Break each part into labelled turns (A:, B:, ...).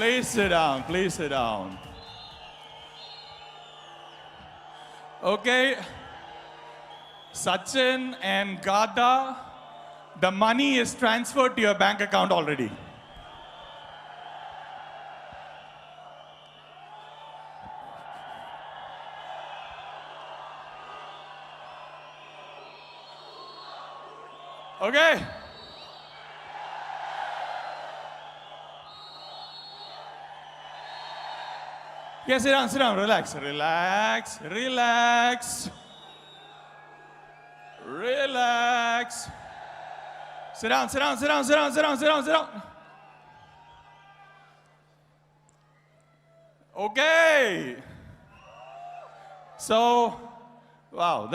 A: Please sit down. Please sit down. Okay. Sachin and Gada, the money is transferred to your bank account already. Okay. Yeah, sit down, relax, relax, relax. Relax. Sit down, sit down, sit down, sit down, sit down, sit down, sit down. Okay. So, wow,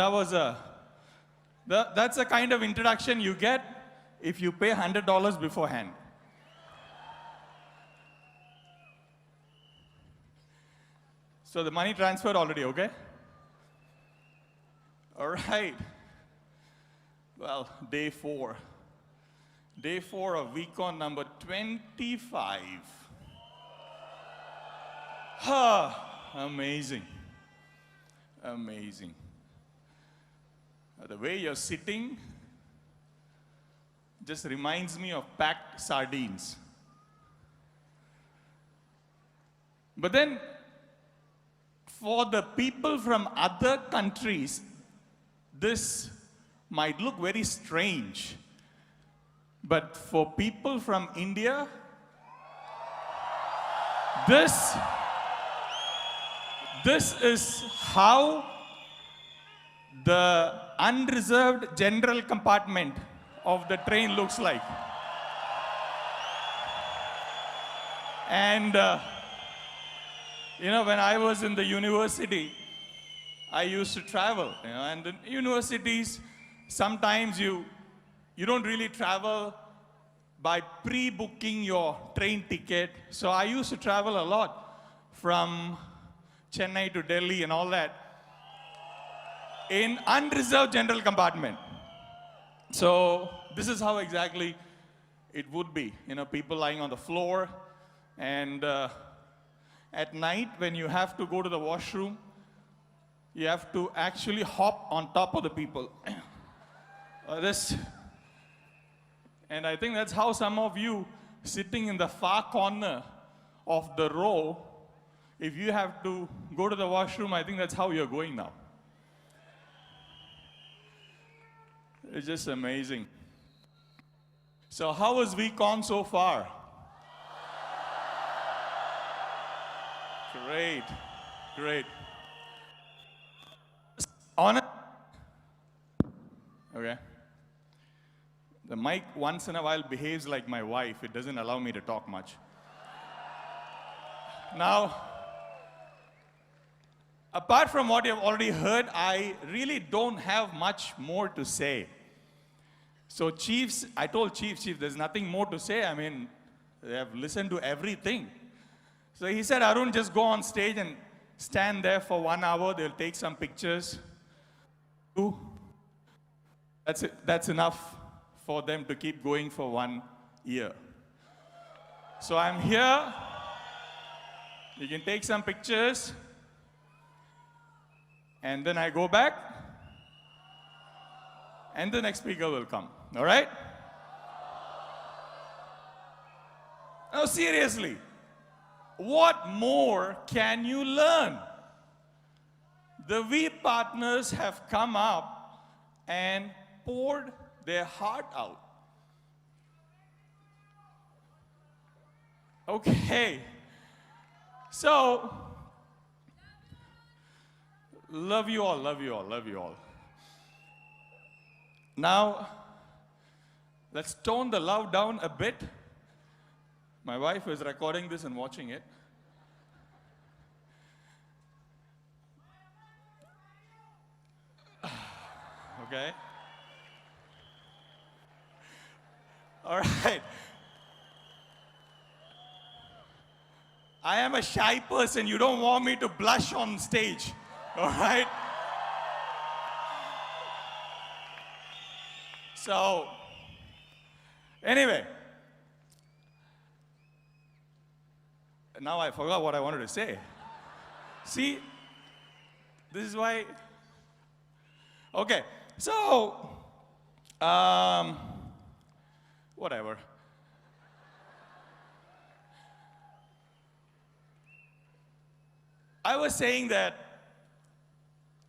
A: that's a kind of introduction you get if you pay $100 beforehand. So the money transferred already, okay? All right. Well, day 4. Day 4 of week on number 25. Amazing. Amazing. The way you're sitting just reminds me of packed sardines. But then, for the people from other countries, this might look very strange. But for people from India, this is how the unreserved general compartment of the train looks like. And you know, when I was in the university, I used to travel, you know, and in universities, sometimes you don't really travel by pre-booking your train ticket. So I used to travel a lot from Chennai to Delhi and all that in unreserved general compartment. So this is how exactly it would be, you know, people lying on the floor. And at night, when you have to go to the washroom, you have to actually hop on top of the people. And I think that's how some of you sitting in the far corner of the row, if you have to go to the washroom, I think that's how you're going now. It's just amazing. So how was week on so far? Great, great. On it. Okay. The mic once in a while behaves like my wife. It doesn't allow me to talk much. Now, apart from what you've already heard, I really don't have much more to say. So Chiefs, I told Chief, there's nothing more to say. I mean, they have listened to everything. So he said, Arun, just go on stage and stand there for 1 hour. They'll take some pictures. That's it. That's enough for them to keep going for 1 year. So I'm here. You can take some pictures. And then I go back. And the next speaker will come. All right? No, seriously. What more can you learn? The V partners have come up and poured their heart out. Okay. So, love you all, love you all, love you all. Now, let's tone the love down a bit. My wife is recording this and watching it. Okay. All right. I am a shy person. You don't want me to blush on stage. All right? So, anyway. Now I forgot what I wanted to say. See, this is why. Okay, so, whatever. I was saying that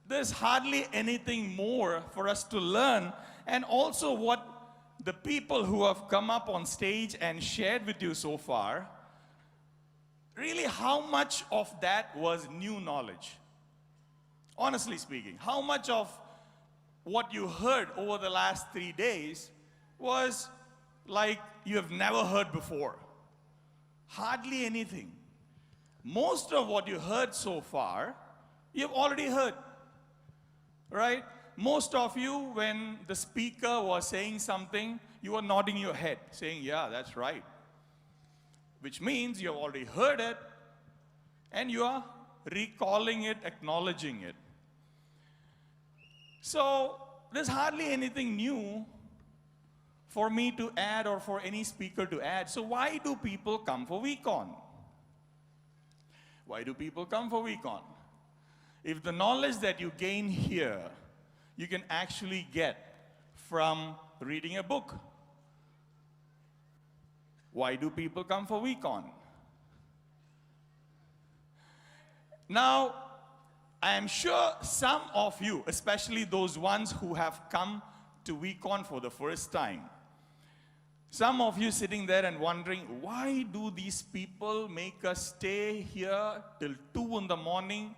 A: there's hardly anything more for us to learn, and also what the people who have come up on stage and shared with you so far, really how much of that was new knowledge? Honestly speaking, how much of what you heard over the last 3 days was like you have never heard before? Hardly anything. Most of what you heard so far, you've already heard, right? Most of you, when the speaker was saying something, you were nodding your head, saying, yeah, that's right. Which means you have already heard it, and you are recalling it, acknowledging it. So, there's hardly anything new for me to add or for any speaker to add. So why do people come for WeCon? Why do people come for WeCon? If the knowledge that you gain here, you can actually get from reading a book. Why do people come for WeCon? Now, I am sure some of you, especially those ones who have come to WeCon for the first time, some of you sitting there and wondering, why do these people make us stay here till 2 in the morning?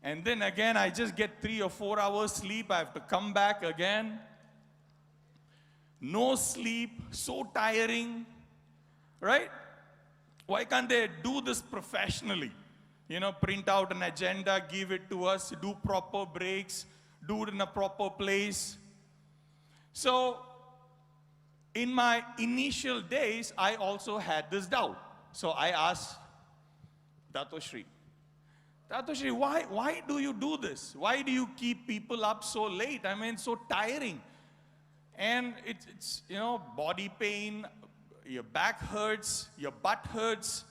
A: And then again, I just get 3 or 4 hours sleep. I have to come back again. No sleep, so tiring, right? Why can't they do this professionally? You know, print out an agenda, give it to us, do proper breaks, do it in a proper place. So, in my initial days, I also had this doubt. So I asked Datoshri, why do you do this? Why do you keep people up so late? I mean, so tiring. And it's you know, body pain, your back hurts, your butt hurts.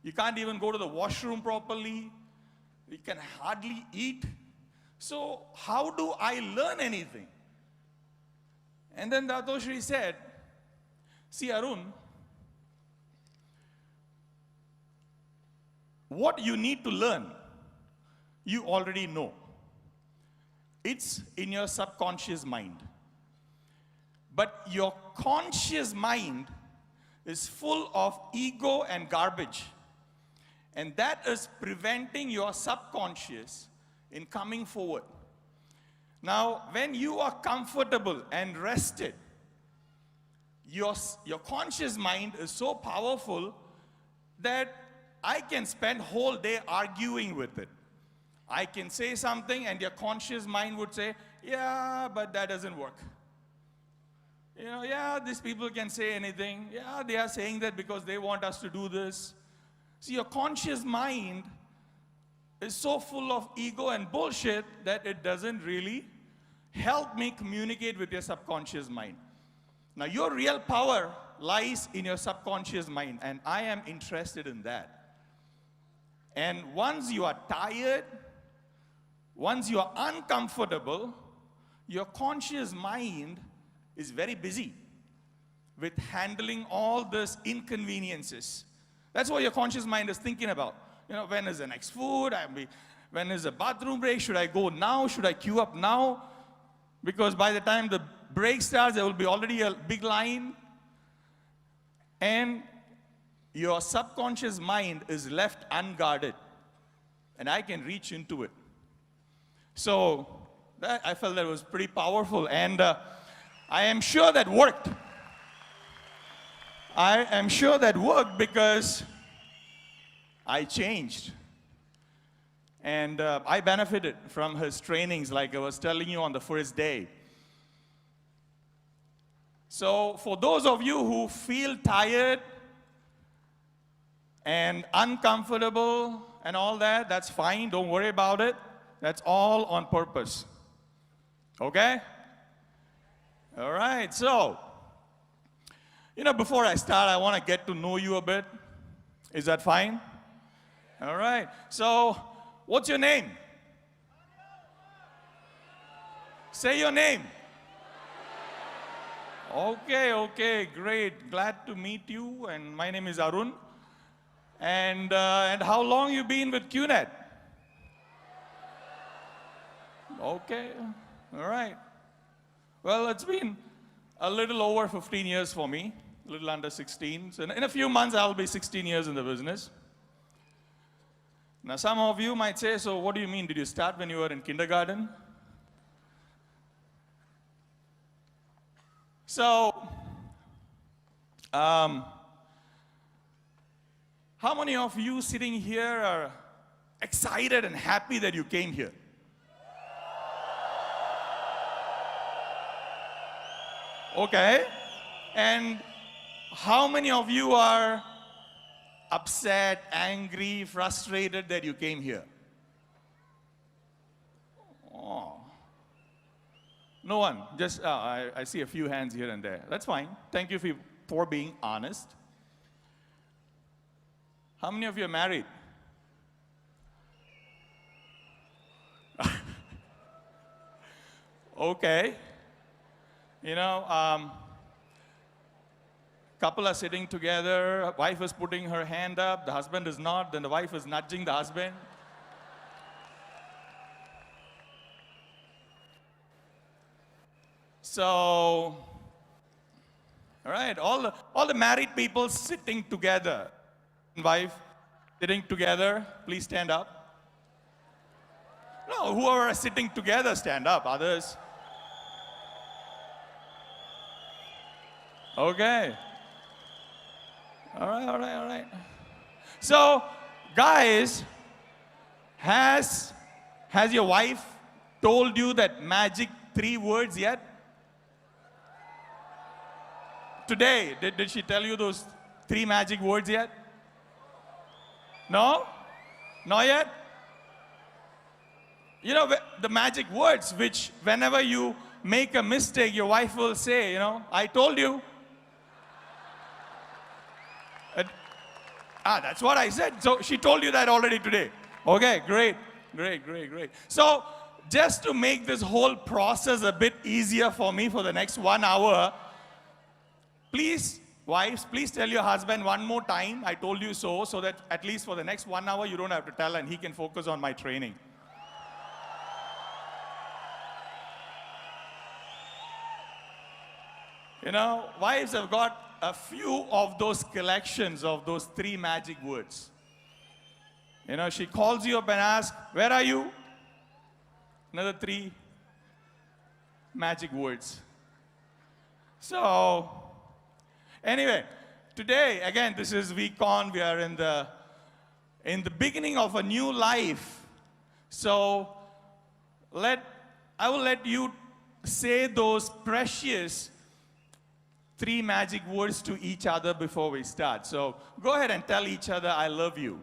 A: You can't even go to the washroom properly. You can hardly eat. So how do I learn anything? And then Datoshri said, see, Arun, what you need to learn, you already know. It's in your subconscious mind. But your conscious mind is full of ego and garbage. And that is preventing your subconscious in coming forward. Now, when you are comfortable and rested, your conscious mind is so powerful that I can spend whole day arguing with it. I can say something and your conscious mind would say, yeah, but that doesn't work. You know, yeah, these people can say anything. Yeah, they are saying that because they want us to do this. See, your conscious mind is so full of ego and bullshit that it doesn't really help me communicate with your subconscious mind. Now, your real power lies in your subconscious mind, and I am interested in that. And once you are tired, once you are uncomfortable, your conscious mind is very busy with handling all these inconveniences. That's what your conscious mind is thinking about. You know, when is the next food? When is the bathroom break? Should I go now? Should I queue up now? Because by the time the break starts, there will be already a big line. And your subconscious mind is left unguarded. And I can reach into it. So I felt that was pretty powerful. And I am sure that worked. I am sure that worked because I changed. And I benefited from his trainings, like I was telling you on the first day. So for those of you who feel tired and uncomfortable and all that, that's fine. Don't worry about it. That's all on purpose. Okay? All right, so, you know, before I start, I want to get to know you a bit. Is that fine? All right. So, what's your name? Say your name. Okay, okay, great. Glad to meet you. And my name is Arun. And how long you been with QNet? Okay, all right. Well, it's been a little over 15 years for me, a little under 16. So in a few months, I'll be 16 years in the business. Now, some of you might say, so what do you mean? Did you start when you were in kindergarten? So, how many of you sitting here are excited and happy that you came here? Okay. And how many of you are upset, angry, frustrated that you came here? Oh. No one. Just, I see a few hands here and there. That's fine. Thank you for being honest. How many of you are married? Okay. You know, couple are sitting together, wife is putting her hand up, the husband is not, then the wife is nudging the husband. So, all right, all the married people sitting together, wife sitting together, please stand up. No, whoever are sitting together, stand up, others. Okay. All right, all right, all right. So, guys, has your wife told you that magic 3 words yet? Today, did she tell you those 3 magic words yet? No? Not yet? You know, the magic words which whenever you make a mistake, your wife will say, you know, I told you. That's what I said. So she told you that already today. Okay, great, great, great, great. So just to make this whole process a bit easier for me for the next 1 hour, please, wives, please tell your husband one more time, I told you so that at least for the next 1 hour you don't have to tell and he can focus on my training. You know, wives have got a few of those collections of those 3 magic words. You know, she calls you up and asks, where are you? Another 3 magic words. So, anyway, today, again, this is week on. We are in the beginning of a new life. So, I will let you say those precious 3 magic words to each other before we start. So go ahead and tell each other, I love you.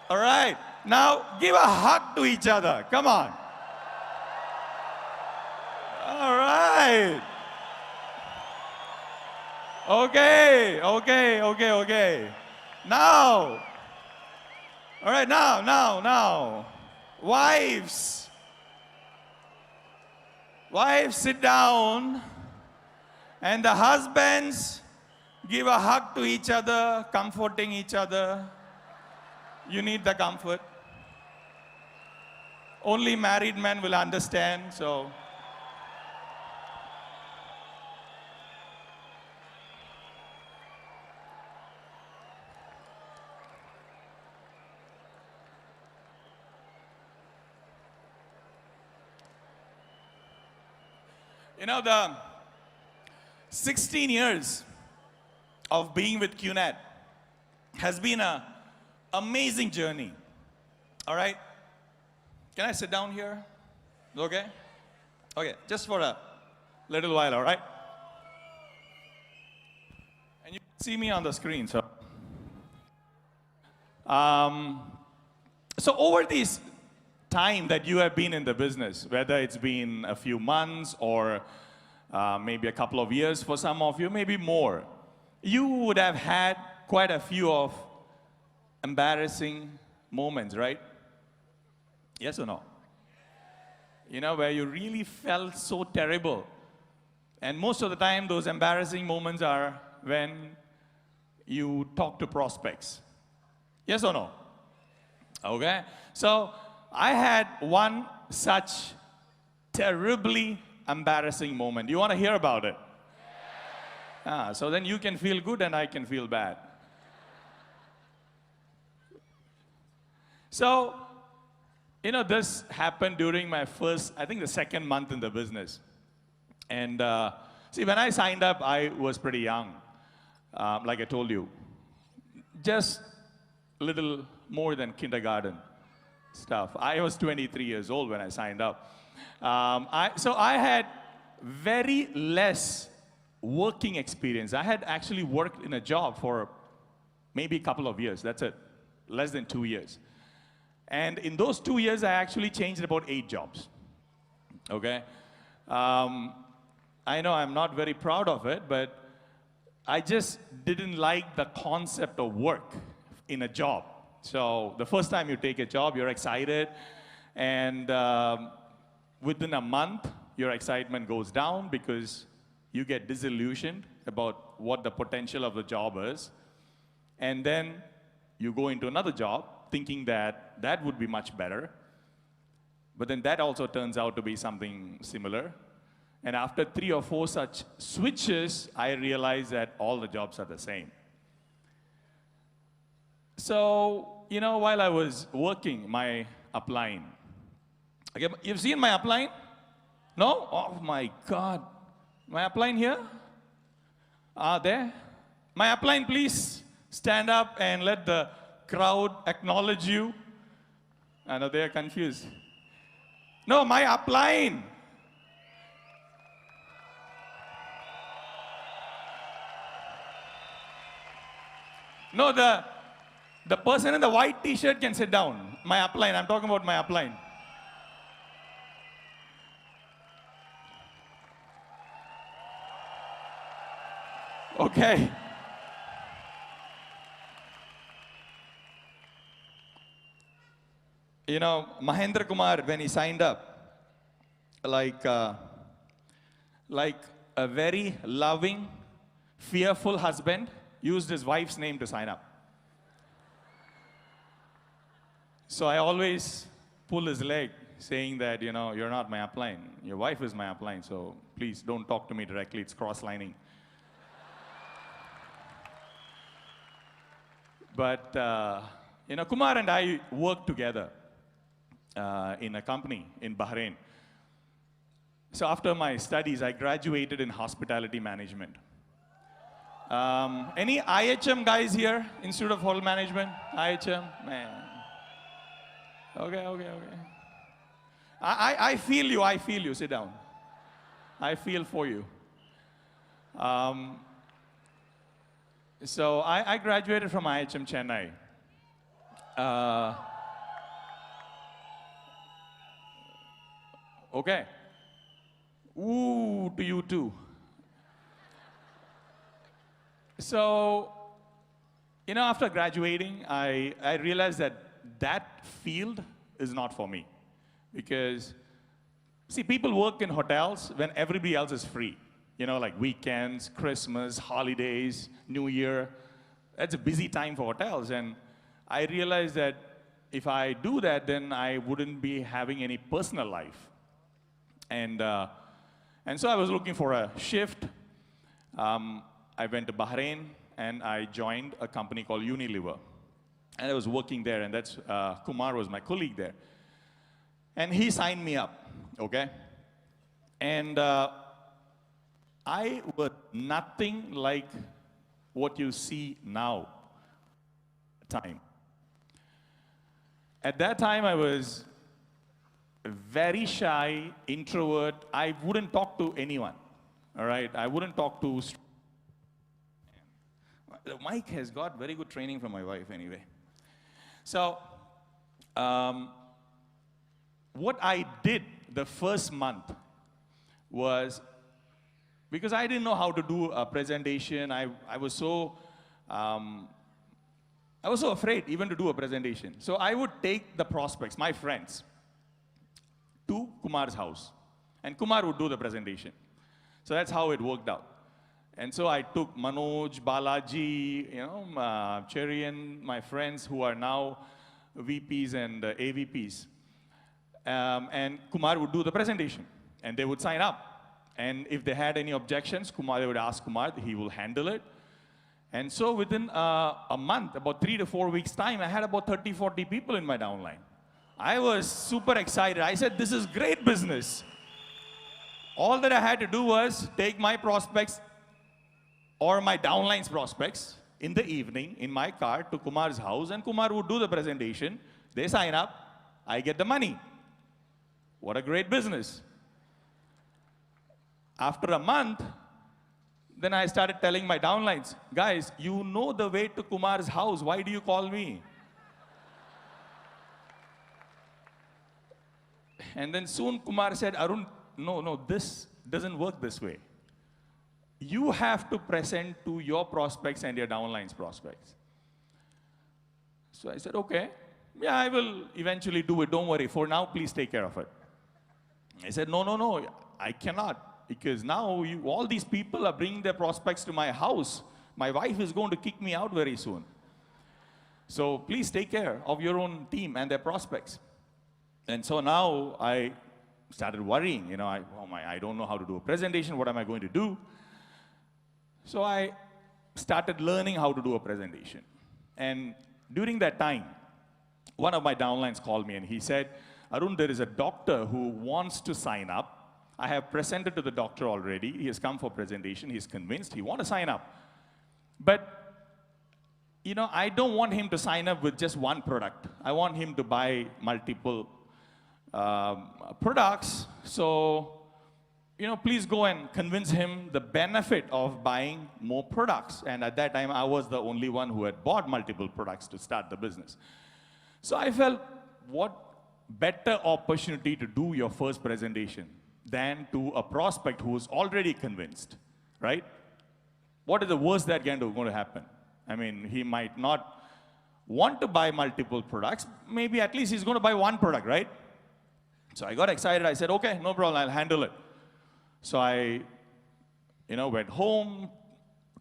A: All right. Now give a hug to each other. Come on. All right. Okay, okay, okay, okay. Now. All right, now. Wives, sit down, and the husbands give a hug to each other, comforting each other. You need the comfort. Only married men will understand, so. You know, the 16 years of being with QNet has been an amazing journey. All right? Can I sit down here? Okay? Okay, just for a little while, all right? And you can see me on the screen, so. So over these time that you have been in the business, whether it's been a few months or maybe a couple of years for some of you, maybe more. You would have had quite a few of embarrassing moments, right? Yes or no? You know, where you really felt so terrible. And most of the time, those embarrassing moments are when you talk to prospects. Yes or no? Okay. So I had one such terribly embarrassing moment. You want to hear about it? So then you can feel good and I can feel bad. So, you know, this happened during my first, I think the second month in the business. And see, when I signed up, I was pretty young, like I told you. Just a little more than kindergarten stuff. I was 23 years old when I signed up. So I had very less working experience. I had actually worked in a job for maybe a couple of years. That's it. Less than 2 years. And in those 2 years, I actually changed about 8 jobs. Okay? I know I'm not very proud of it, but I just didn't like the concept of work in a job. So the first time you take a job, you're excited, and within a month, your excitement goes down because you get disillusioned about what the potential of the job is. And then you go into another job thinking that that would be much better. But then that also turns out to be something similar. And after 3 or 4 such switches, I realized that all the jobs are the same. So, you know, while I was working my upline, okay, you've seen my upline? No? Oh my God. My upline here? There? My upline, please stand up and let the crowd acknowledge you. I know they are confused. No, my upline. No, the person in the white t-shirt can sit down. My upline, I'm talking about my upline. Okay. You know, Mahendra Kumar, when he signed up, like a very loving, fearful husband, used his wife's name to sign up. So I always pull his leg, saying that, you know, you're not my upline. Your wife is my upline, so please don't talk to me directly. It's cross-lining. But, you know, Kumar and I worked together in a company in Bahrain. So after my studies, I graduated in hospitality management. Any IHM guys here? Institute of Hotel Management? IHM? Man. Okay. I feel you. Sit down. I feel for you. So I graduated from IHM Chennai. Okay. Ooh, to you too. So, you know, after graduating, I realized that that field is not for me. Because, see, people work in hotels when everybody else is free. You know, like weekends, Christmas, holidays, New Year. That's a busy time for hotels. And I realized that if I do that, then I wouldn't be having any personal life. And so I was looking for a shift. I went to Bahrain, and I joined a company called Unilever. And I was working there, and that's Kumar was my colleague there. And he signed me up, okay? And I was nothing like what you see now. At that time, I was very shy, introvert. I wouldn't talk to anyone, all right? I wouldn't talk to... The mic has got very good training from my wife anyway. So, what I did the first month was because I didn't know how to do a presentation. I was so afraid even to do a presentation. So I would take the prospects, my friends, to Kumar's house. And Kumar would do the presentation. So that's how it worked out. And so I took Manoj, Balaji, Cherian, my friends who are now VPs and AVPs. And Kumar would do the presentation. And they would sign up. And if they had any objections, they would ask Kumar, he will handle it. And so within a month, about 3 to 4 weeks' time, I had about 30, 40 people in my downline. I was super excited. I said, this is great business. All that I had to do was take my prospects or my downline's prospects in the evening in my car to Kumar's house, and Kumar would do the presentation. They sign up, I get the money. What a great business. After a month, then I started telling my downlines, guys, you know the way to Kumar's house. Why do you call me? And then soon Kumar said, Arun, no, this doesn't work this way. You have to present to your prospects and your downline's prospects. So I said, okay, yeah, I will eventually do it. Don't worry. For now, please take care of it. I said, no, I cannot. Because now all these people are bringing their prospects to my house. My wife is going to kick me out very soon. So please take care of your own team and their prospects. And so now I started worrying. I don't know how to do a presentation. What am I going to do? So I started learning how to do a presentation. And during that time, one of my downlines called me and he said, Arun, there is a doctor who wants to sign up. I have presented to the doctor already. He has come for presentation. He's convinced he wants to sign up. But, I don't want him to sign up with just one product. I want him to buy multiple products. So, please go and convince him the benefit of buying more products. And at that time, I was the only one who had bought multiple products to start the business. So I felt, what better opportunity to do your first presentation than to a prospect who is already convinced, right? What is the worst that can going to happen? I mean, he might not want to buy multiple products. Maybe at least he's going to buy one product, right? So I got excited. I said, okay, no problem, I'll handle it. So I, went home,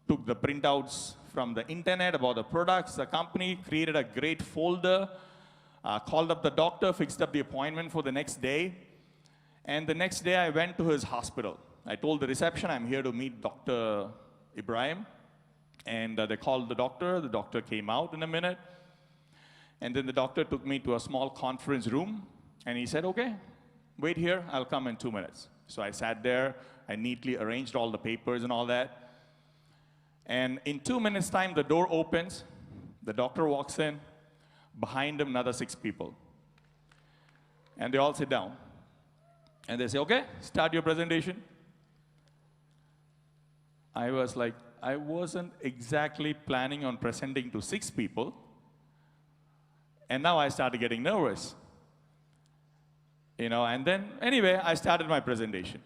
A: took the printouts from the internet about the products, the company, created a great folder, called up the doctor, fixed up the appointment for the next day. And the next day, I went to his hospital. I told the reception, I'm here to meet Dr. Ibrahim. And they called the doctor. The doctor came out in a minute. And then the doctor took me to a small conference room. And he said, okay, wait here. I'll come in 2 minutes. So I sat there. I neatly arranged all the papers and all that. And in 2 minutes' time, the door opens. The doctor walks in. Behind him, another 6 people. And they all sit down. And they say, okay, start your presentation. I was like, I wasn't exactly planning on presenting to 6 people. And now I started getting nervous. And then, anyway, I started my presentation.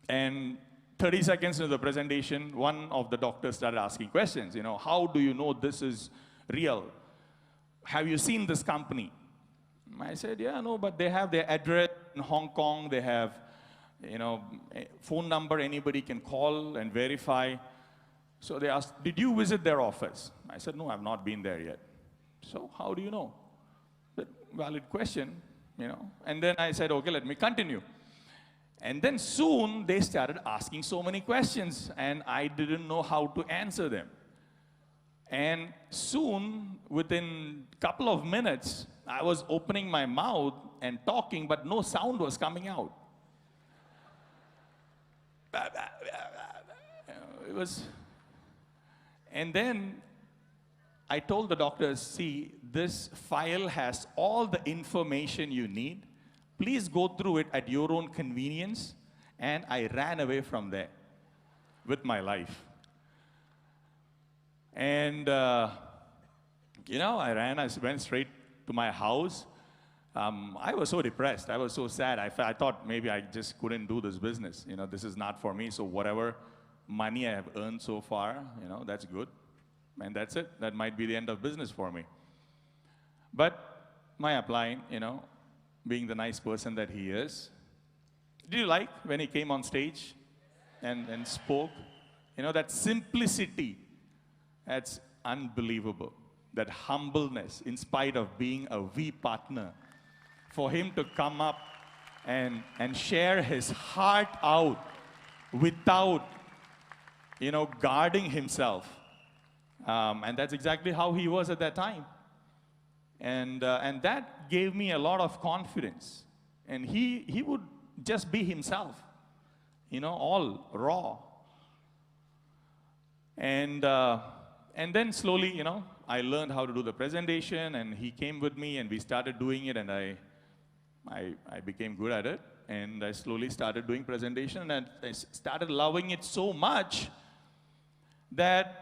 A: And 30 seconds into the presentation, one of the doctors started asking questions. How do you know this is real? Have you seen this company? I said, yeah, no, but they have their address in Hong Kong. They have, phone number anybody can call and verify. So they asked, did you visit their office? I said, no, I've not been there yet. So how do you know? But valid question, And then I said, okay, let me continue. And then soon they started asking so many questions, and I didn't know how to answer them. And soon, within a couple of minutes, I was opening my mouth and talking, but no sound was coming out. It was, and then I told the doctors, see, this file has all the information you need. Please go through it at your own convenience. And I ran away from there with my life. And, I went straight to my house. I was so depressed. I was so sad. I thought maybe I just couldn't do this business. This is not for me. So whatever money I have earned so far, that's good. And that's it. That might be the end of business for me. But my upline, being the nice person that he is, did you like when he came on stage and spoke? That simplicity, that's unbelievable. That humbleness, in spite of being a V partner, for him to come up and share his heart out without, guarding himself. And that's exactly how he was at that time. And that gave me a lot of confidence. And he would just be himself, all raw. And then slowly, I learned how to do the presentation, and he came with me, and we started doing it, and I became good at it. And I slowly started doing presentation, and I started loving it so much that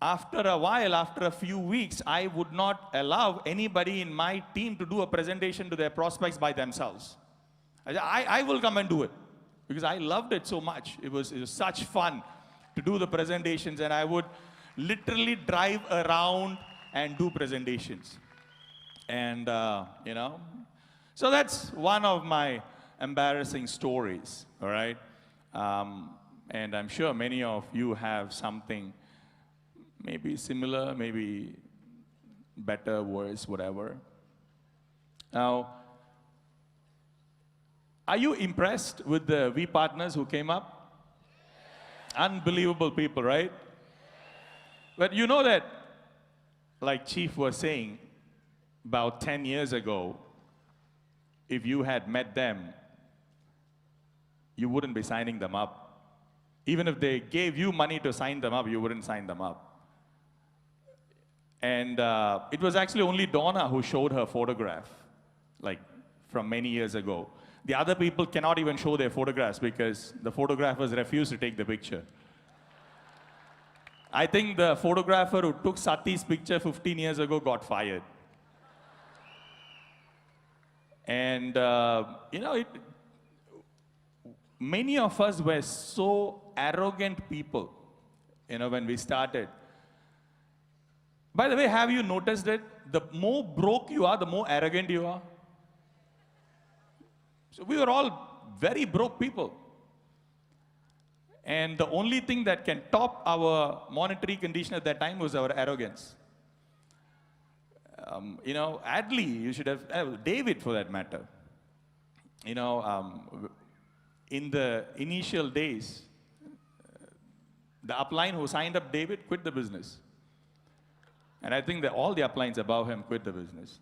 A: after a while, after a few weeks, I would not allow anybody in my team to do a presentation to their prospects by themselves. I will come and do it, because I loved it so much. It was such fun to do the presentations, and I would literally drive around and do presentations. And, so that's one of my embarrassing stories, all right? And I'm sure many of you have something maybe similar, maybe better, worse, whatever. Now, are you impressed with the V partners who came up? Unbelievable people, right? But you know that, like Chief was saying, about 10 years ago, if you had met them, you wouldn't be signing them up. Even if they gave you money to sign them up, you wouldn't sign them up. And it was actually only Donna who showed her photograph, like from many years ago. The other people cannot even show their photographs because the photographers refuse to take the picture. I think the photographer who took Sati's picture 15 years ago got fired. And, many of us were so arrogant people, when we started. By the way, have you noticed it? The more broke you are, the more arrogant you are. So we were all very broke people. And the only thing that can top our monetary condition at that time was our arrogance. Adley, you should have, David for that matter. In the initial days, the upline who signed up David quit the business. And I think that all the uplines above him quit the business.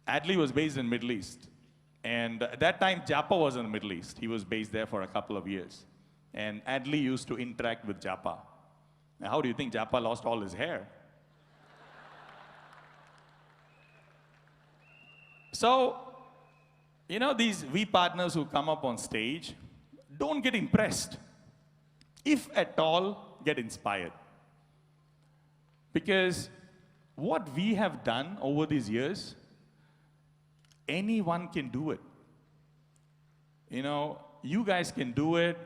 A: Adley was based in Middle East. And at that time, Japa was in the Middle East. He was based there for a couple of years. And Adley used to interact with Japa. Now, how do you think Japa lost all his hair? So, these V partners who come up on stage, don't get impressed. If at all, get inspired. Because what we have done over these years, anyone can do it. You guys can do it.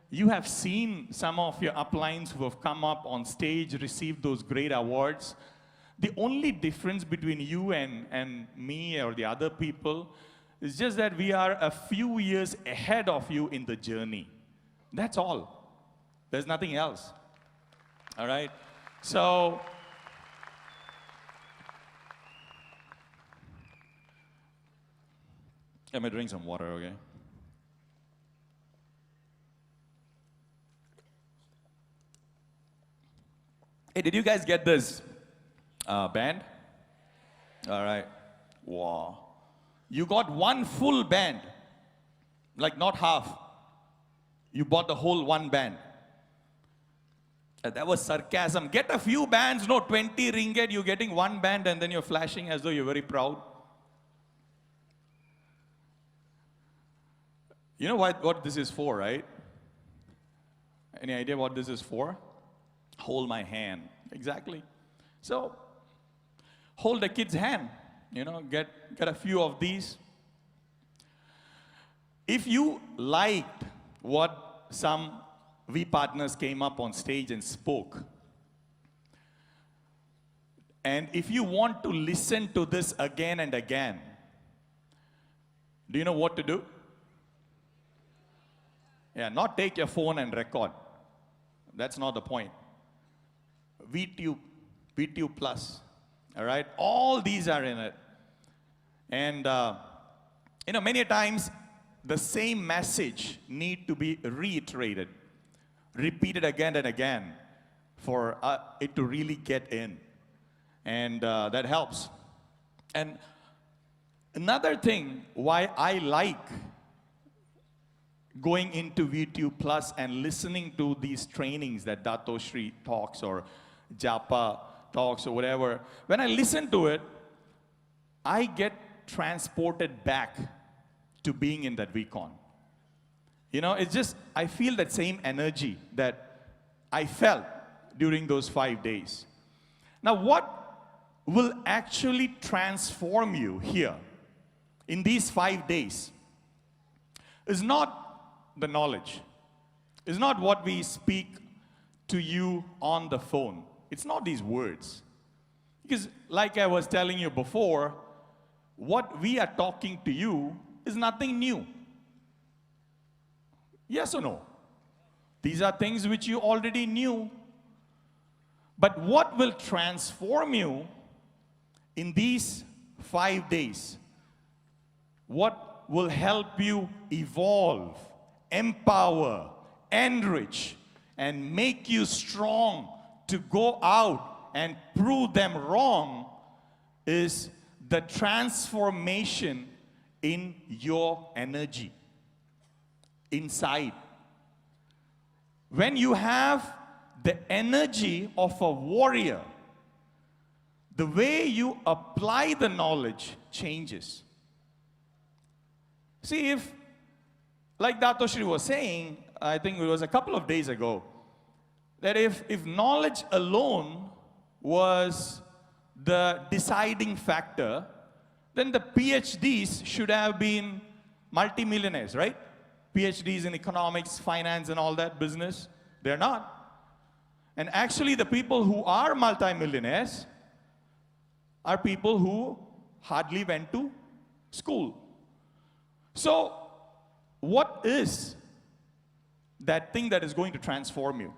A: You have seen some of your uplines who have come up on stage, received those great awards. The only difference between you and me or the other people is just that we are a few years ahead of you in the journey. That's all. There's nothing else. All right? So, let me drink some water, okay? Hey, did you guys get this band? All right. Wow. You got one full band, like not half. You bought the whole one band. That was sarcasm. Get a few bands, no, 20 ringgit, you're getting one band and then you're flashing as though you're very proud. You know what this is for, right? Any idea what this is for? Hold my hand. Exactly. So, hold a kid's hand, get a few of these. If you liked what some V partners came up on stage and spoke, and if you want to listen to this again and again, do you know what to do? Yeah, not take your phone and record. That's not the point. VTube Plus, all right? All these are in it. And, many times, the same message need to be reiterated, repeated again and again for it to really get in. And that helps. And another thing why I like going into VTube Plus and listening to these trainings that Dato Shri talks or Japa talks or whatever, when I listen to it, I get transported back to being in that VCon. It's just, I feel that same energy that I felt during those 5 days. Now, what will actually transform you here in these 5 days is not the knowledge. It's not what we speak to you on the phone. It's not these words. Because like I was telling you before, what we are talking to you is nothing new. Yes or no? These are things which you already knew. But what will transform you in these 5 days? What will help you evolve, empower, enrich, and make you strong to go out and prove them wrong is the transformation in your energy inside. When you have the energy of a warrior, the way you apply the knowledge changes. See, if, like Dato Shri was saying, I think it was a couple of days ago, that if knowledge alone was the deciding factor, then the PhDs should have been multimillionaires, right? PhDs in economics, finance, and all that business. They're not. And actually, the people who are multimillionaires are people who hardly went to school. So, what is that thing that is going to transform you?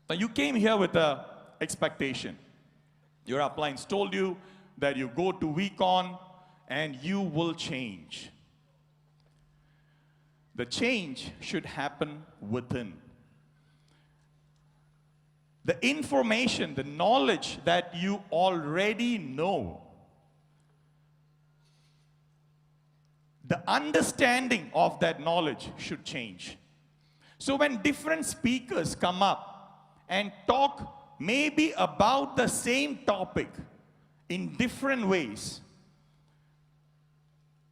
A: Now, you came here with an expectation. Your uplines told you that you go to VCon and you will change. The change should happen within. The information, the knowledge that you already know, the understanding of that knowledge should change. So when different speakers come up and talk maybe about the same topic in different ways,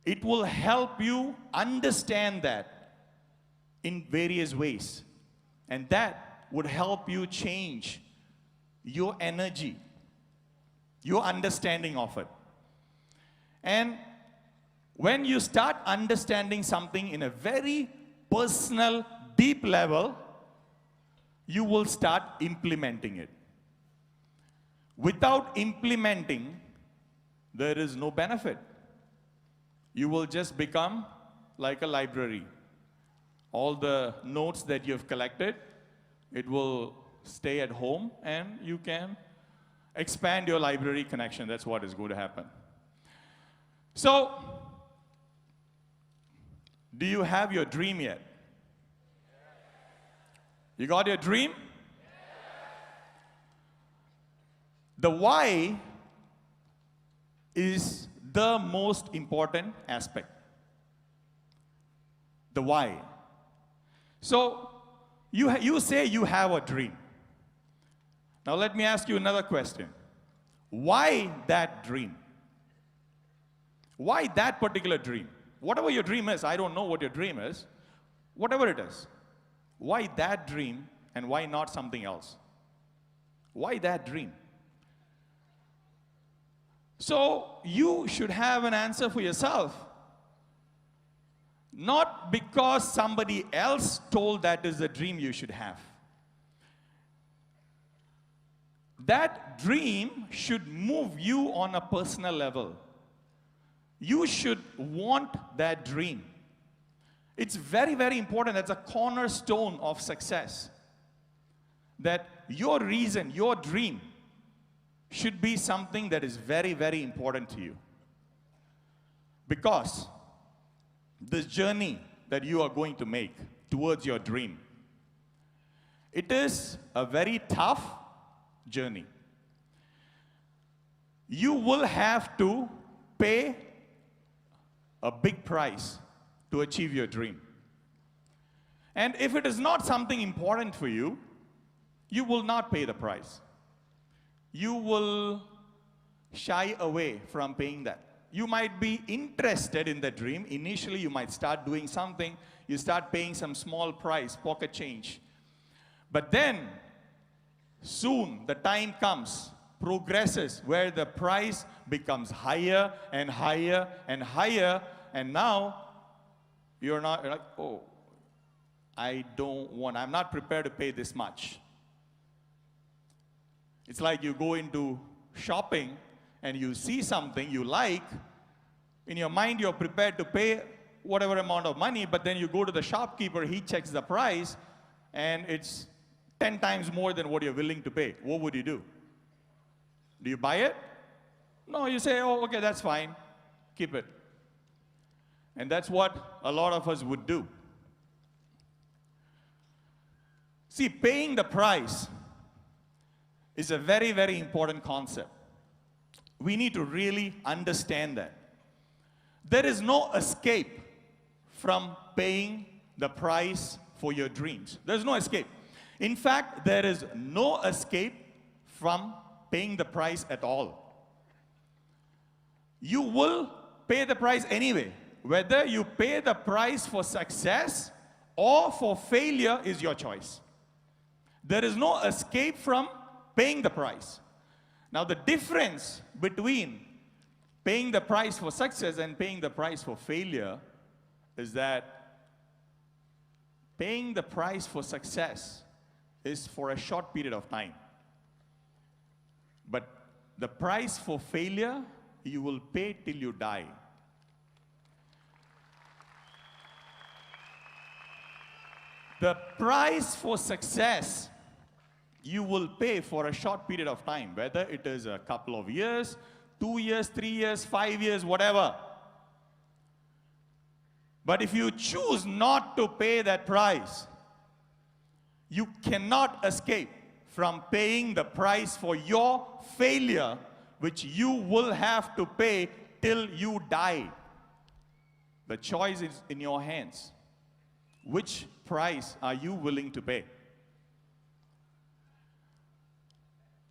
A: it will help you understand that in various ways. And that would help you change your energy, your understanding of it. And when you start understanding something in a very personal, deep level, you will start implementing it. Without implementing, there is no benefit. You will just become like a library. All the notes that you have collected, it will stay at home and you can expand your library connection. That's what is going to happen. So, do you have your dream yet? You got your dream? The why is the most important aspect. The why. So, you say you have a dream. Now let me ask you another question. Why that dream? Why that particular dream? Whatever your dream is, I don't know what your dream is. Whatever it is. Why that dream and why not something else? Why that dream? So you should have an answer for yourself. Not because somebody else told that is the dream you should have. That dream should move you on a personal level. You should want that dream. It's very, very important. That's a cornerstone of success. That your reason, your dream, should be something that is very, very important to you. Because this journey that you are going to make towards your dream, it is a very tough journey. You will have to pay a big price to achieve your dream. And if it is not something important for you, you will not pay the price. You will shy away from paying that. You might be interested in the dream. Initially, you might start doing something. You start paying some small price, pocket change. But then, soon, the time comes, progresses, where the price becomes higher and higher and higher. And now, you're like, oh, I'm not prepared to pay this much. It's like you go into shopping and you see something you like. In your mind, you're prepared to pay whatever amount of money, but then you go to the shopkeeper, he checks the price, and it's 10 times more than what you're willing to pay. What would you do? Do you buy it? No, you say, oh, okay, that's fine. Keep it. And that's what a lot of us would do. See, paying the price is a very, very important concept. We need to really understand that. There is no escape from paying the price for your dreams. There's no escape. In fact, there is no escape from paying the price at all. You will pay the price anyway. Whether you pay the price for success or for failure is your choice. There is no escape from paying the price. Now, the difference between paying the price for success and paying the price for failure is that paying the price for success is for a short period of time. But the price for failure, you will pay till you die. The price for success, you will pay for a short period of time, whether it is a couple of years, 2 years, 3 years, 5 years, whatever. But if you choose not to pay that price, you cannot escape from paying the price for your failure, which you will have to pay till you die. The choice is in your hands. Which price are you willing to pay?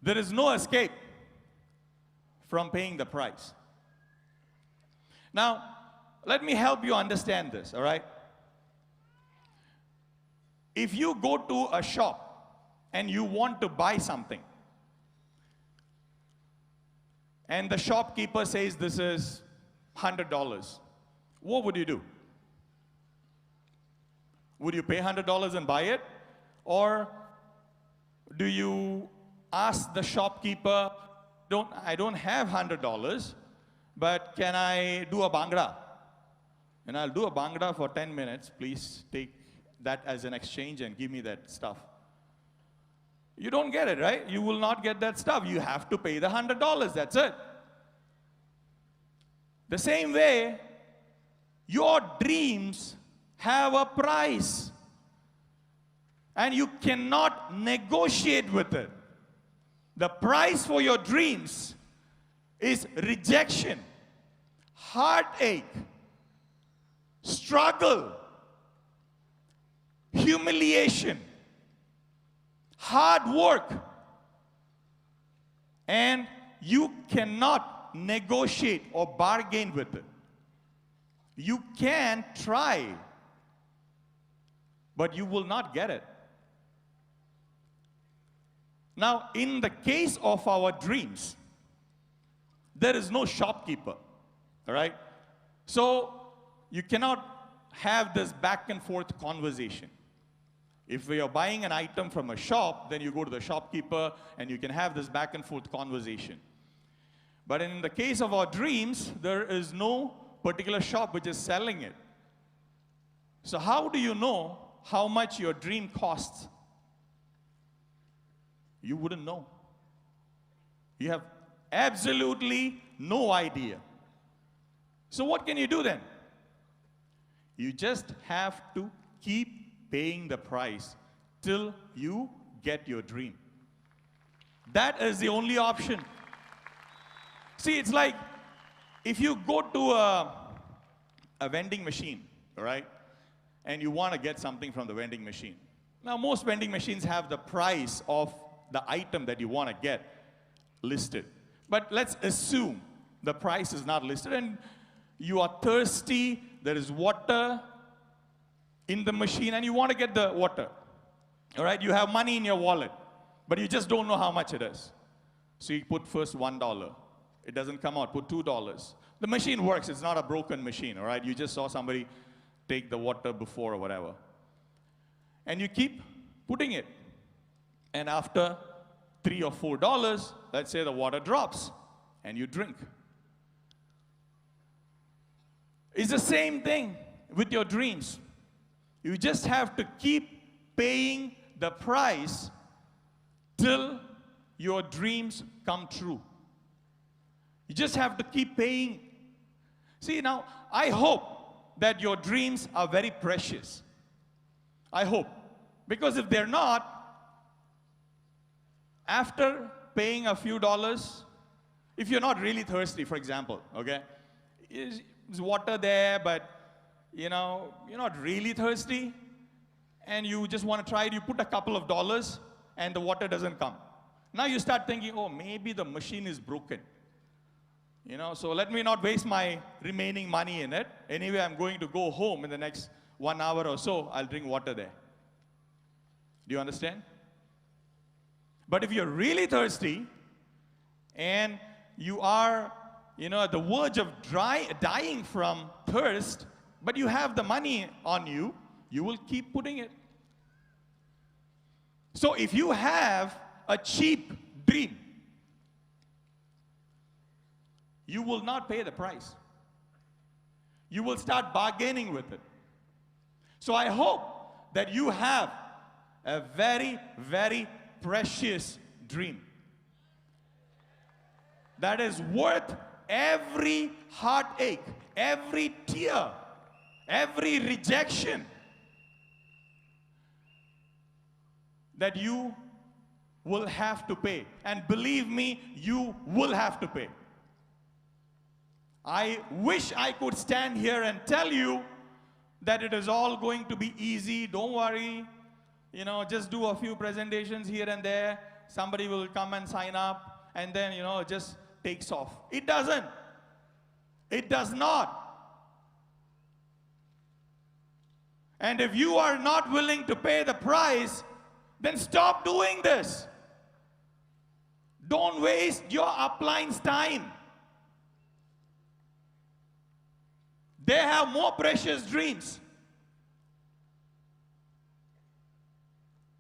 A: There is no escape from paying the price. Now, let me help you understand this, all right? If you go to a shop and you want to buy something, and the shopkeeper says this is $100, what would you do? Would you pay $100 and buy it? Or do you ask the shopkeeper, I don't have $100, but can I do a bhangra? And I'll do a bhangra for 10 minutes. Please take that as an exchange and give me that stuff. You don't get it, right? You will not get that stuff. You have to pay the $100. That's it. The same way, your dreams have a price. And you cannot negotiate with it. The price for your dreams is rejection, heartache, struggle, humiliation, hard work. And you cannot negotiate or bargain with it. You can try, but you will not get it. Now, in the case of our dreams, there is no shopkeeper, all right? So you cannot have this back and forth conversation. If we are buying an item from a shop, then you go to the shopkeeper and you can have this back and forth conversation. But in the case of our dreams, there is no particular shop which is selling it. So how do you know how much your dream costs? You wouldn't know. You have absolutely no idea. So what can you do then? You just have to keep paying the price till you get your dream. That is the only option. See, it's like if you go to a vending machine, all right, and you want to get something from the vending machine. Now, most vending machines have the price of the item that you want to get listed. But let's assume the price is not listed and you are thirsty, there is water in the machine and you want to get the water. All right, you have money in your wallet, but you just don't know how much it is. So you put first $1. It doesn't come out, put $2. The machine works, it's not a broken machine, all right? You just saw somebody take the water before or whatever. And you keep putting it. And after $3 or $4, let's say the water drops and you drink. It's the same thing with your dreams. You just have to keep paying the price till your dreams come true. You just have to keep paying. See, now, I hope that your dreams are very precious. I hope. Because if they're not, after paying a few dollars, if you're not really thirsty, for example, okay, there's water there, but, you know, you're not really thirsty, and you just want to try it, you put a couple of dollars, and the water doesn't come. Now you start thinking, oh, maybe the machine is broken. You know, so let me not waste my remaining money in it. Anyway, I'm going to go home in the next 1 hour or so. I'll drink water there. Do you understand? But if you're really thirsty and you are, you know, at the verge of dying from thirst, but you have the money on you, you will keep putting it. So if you have a cheap dream, you will not pay the price. You will start bargaining with it. So I hope that you have a very, very precious dream that is worth every heartache, every tear, every rejection that you will have to pay. And believe me, you will have to pay. I wish I could stand here and tell you that it is all going to be easy. Don't worry. You know, just do a few presentations here and there. Somebody will come and sign up, and then, you know, it just takes off. It doesn't. It does not. And if you are not willing to pay the price, then stop doing this. Don't waste your upline's time. They have more precious dreams.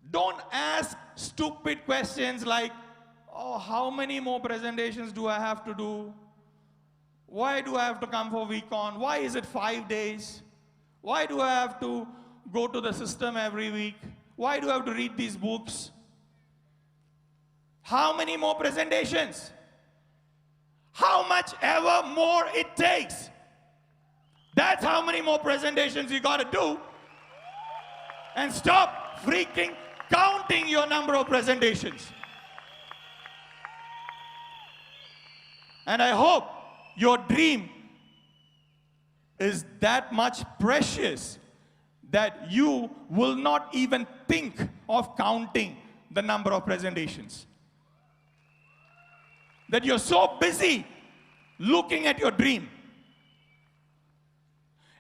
A: Don't ask stupid questions like, oh, how many more presentations do I have to do? Why do I have to come for week-on? Why is it 5 days? Why do I have to go to the system every week? Why do I have to read these books? How many more presentations? How much ever more it takes. That's how many more presentations you got to do. And stop freaking counting your number of presentations. And I hope your dream is that much precious that you will not even think of counting the number of presentations. That you're so busy looking at your dream.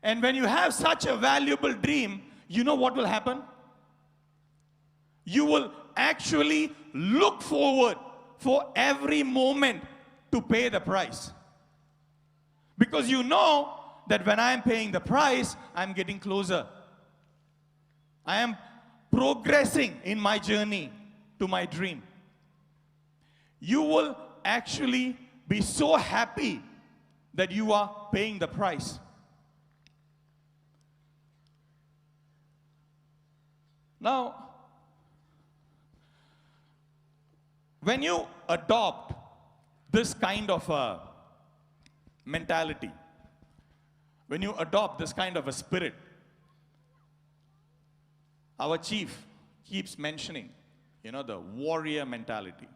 A: And when you have such a valuable dream, you know what will happen? You will actually look forward for every moment to pay the price. Because you know that when I am paying the price, I'm getting closer. I am progressing in my journey to my dream. You will actually be so happy that you are paying the price. Now, when you adopt this kind of a mentality, when you adopt this kind of a spirit, our chief keeps mentioning, the warrior mentality,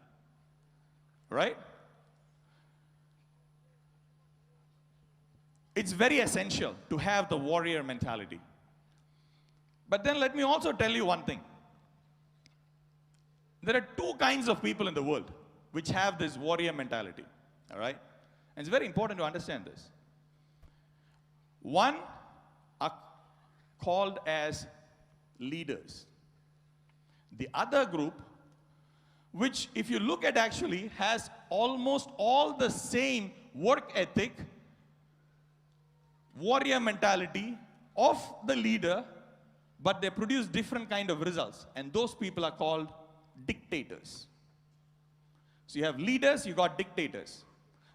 A: right? It's very essential to have the warrior mentality. But then let me also tell you one thing. There are two kinds of people in the world which have this warrior mentality, all right? And it's very important to understand this. One are called as leaders. The other group, which if you look at actually has almost all the same work ethic, warrior mentality of the leader, but they produce different kind of results. And those people are called dictators. So you have leaders, you got dictators.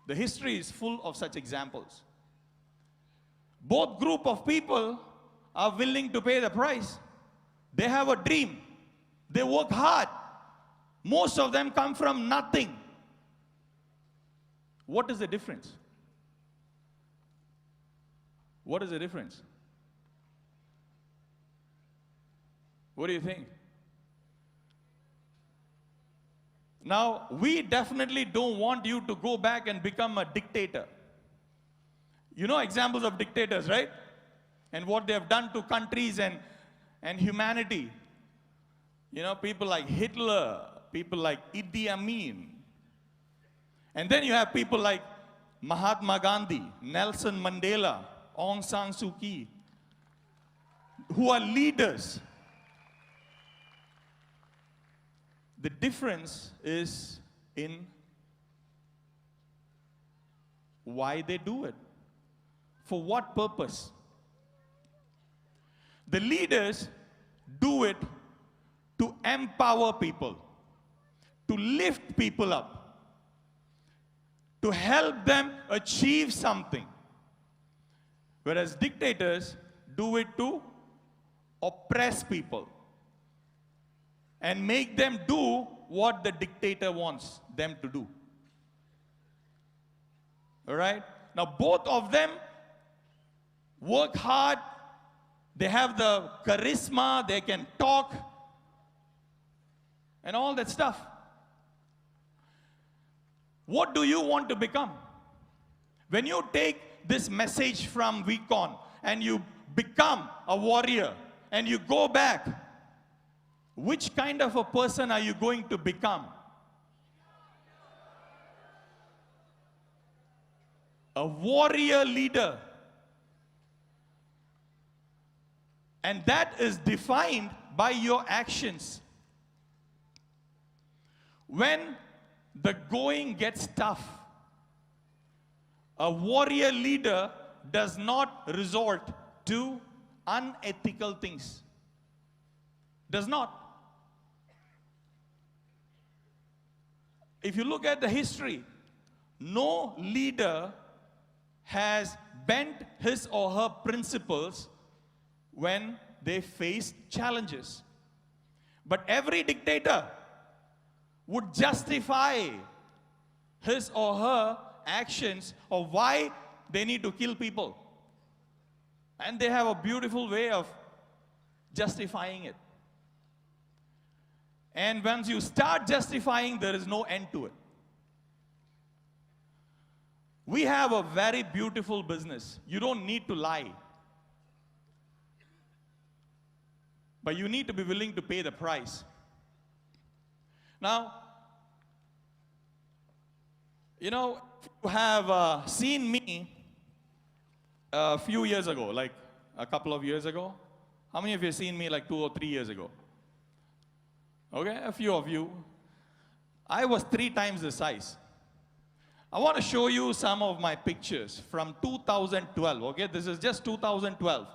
A: The history is full of such examples. Both group of people are willing to pay the price. They have a dream. They work hard. Most of them come from nothing. What is the difference? What is the difference? What do you think? Now, we definitely don't want you to go back and become a dictator. You know examples of dictators, right? And what they have done to countries and humanity. People like Hitler, people like Idi Amin. And then you have people like Mahatma Gandhi, Nelson Mandela, Aung San Suu Kyi, who are leaders. The difference is in why they do it. For what purpose? The leaders do it to empower people, to lift people up, to help them achieve something. Whereas dictators do it to oppress people and make them do what the dictator wants them to do. All right? Now, both of them work hard. They have the charisma. They can talk and all that stuff. What do you want to become? When you take this message from Weekon and you become a warrior and you go back, which kind of a person are you going to become? A warrior leader. And that is defined by your actions. When the going gets tough, a warrior leader does not resort to unethical things. Does not. If you look at the history, no leader has bent his or her principles when they face challenges. But every dictator would justify his or her actions of why they need to kill people. And they have a beautiful way of justifying it. And once you start justifying, there is no end to it. We have a very beautiful business. You don't need to lie. But you need to be willing to pay the price. Now, you have seen me a few years ago, like a couple of years ago. How many of you have seen me like 2 or 3 years ago? Okay, a few of you. I was 3 times the size. I want to show you some of my pictures from 2012, okay? This is just 2012.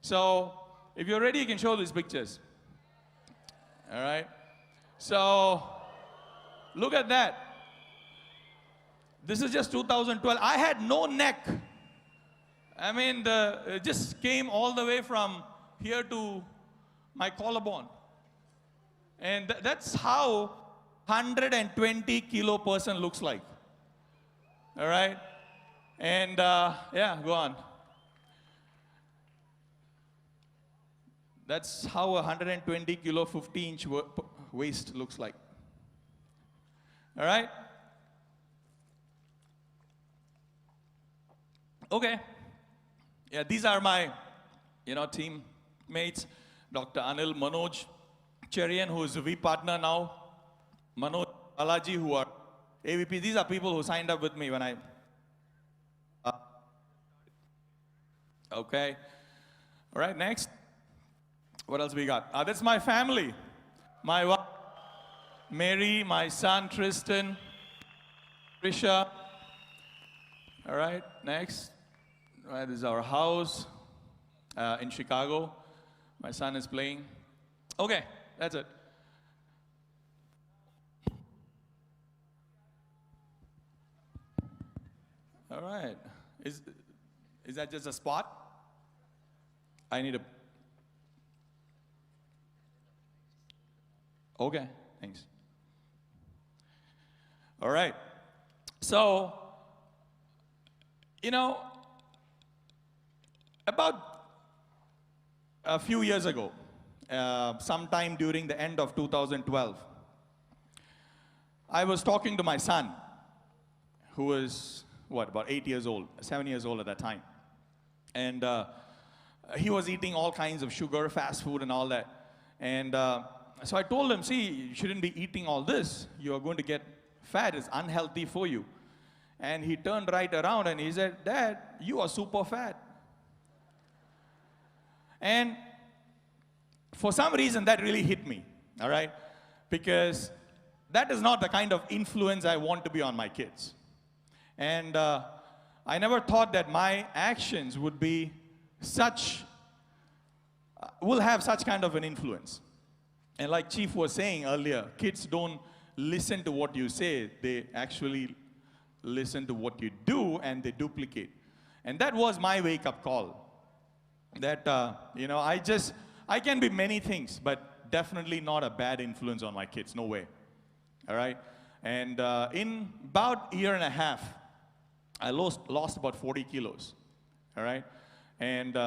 A: So, if you're ready, you can show these pictures. All right? So, look at that. This is just 2012. I had no neck. I mean, it just came all the way from here to my collarbone. And that's how 120 kilo person looks like. All right? And yeah, go on. That's how a 120 kilo, 50-inch waist looks like. All right? Okay. Yeah, these are my, teammates. Dr. Anil, Manoj, Cherian, who is a V partner now. Manoj, Balaji, who are AVP. These are people who signed up with me when I... okay. All right, next. What else we got? That's my family. My wife, Mary, my son, Tristan, Trisha. All right, next. All right, this is our house in Chicago. My son is playing. Okay, that's it. All right. Is that just a spot? I need a... Okay, thanks. All right. So, about a few years ago, sometime during the end of 2012, I was talking to my son, who was, about 8 years old, 7 years old at that time. And he was eating all kinds of sugar, fast food, and all that. And so I told him, see, you shouldn't be eating all this. You are going to get fat. It's unhealthy for you. And he turned right around and he said, Dad, you are super fat. And for some reason, that really hit me, all right? Because that is not the kind of influence I want to be on my kids. And I never thought that my actions would be will have such kind of an influence. And like Chief was saying earlier, kids don't listen to what you say, they actually listen to what you do and they duplicate. And that was my wake-up call. That, I can be many things, but definitely not a bad influence on my kids, no way. All right? And in about a year and a half, I lost about 40 kilos. All right? And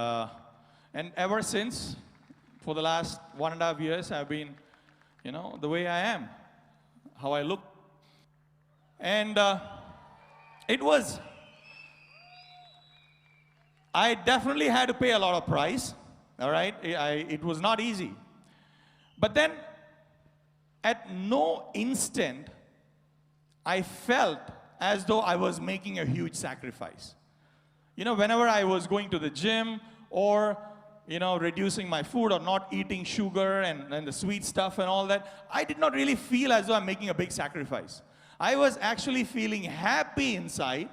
A: ever since, for the last 1.5 years, I've been, the way I am, how I look. And I definitely had to pay a lot of price, all right? It was not easy. But then, at no instant, I felt as though I was making a huge sacrifice. Whenever I was going to the gym or reducing my food or not eating sugar and the sweet stuff and all that, I did not really feel as though I'm making a big sacrifice. I was actually feeling happy inside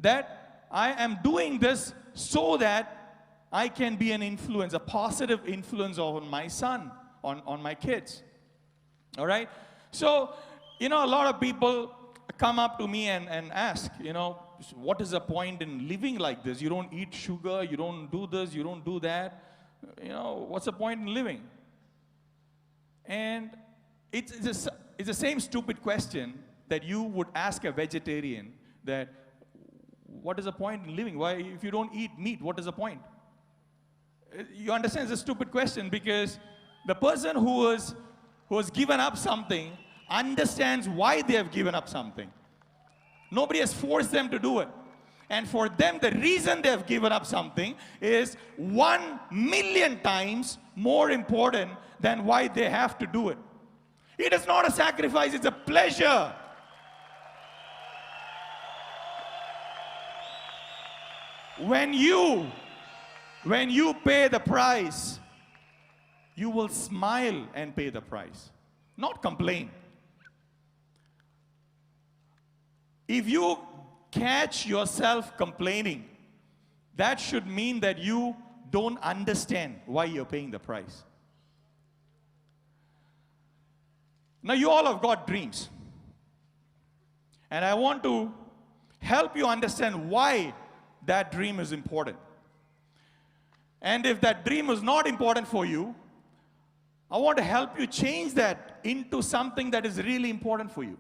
A: that I am doing this so that I can be an influence, a positive influence on my son, on my kids. All right? So, a lot of people come up to me and ask, what is the point in living like this? You don't eat sugar, you don't do this, you don't do that. What's the point in living? And it's the same stupid question that you would ask a vegetarian, that what is the point in living? Why, if you don't eat meat, what is the point? You understand, it's a stupid question because the person who has given up something understands why they have given up something. Nobody has forced them to do it. And for them, the reason they have given up something is 1,000,000 times more important than why they have to do it. It is not a sacrifice, it's a pleasure. When you pay the price, you will smile and pay the price, not complain. If you catch yourself complaining, that should mean that you don't understand why you're paying the price. Now, you all have got dreams. And I want to help you understand why that dream is important. And if that dream is not important for you, I want to help you change that into something that is really important for you.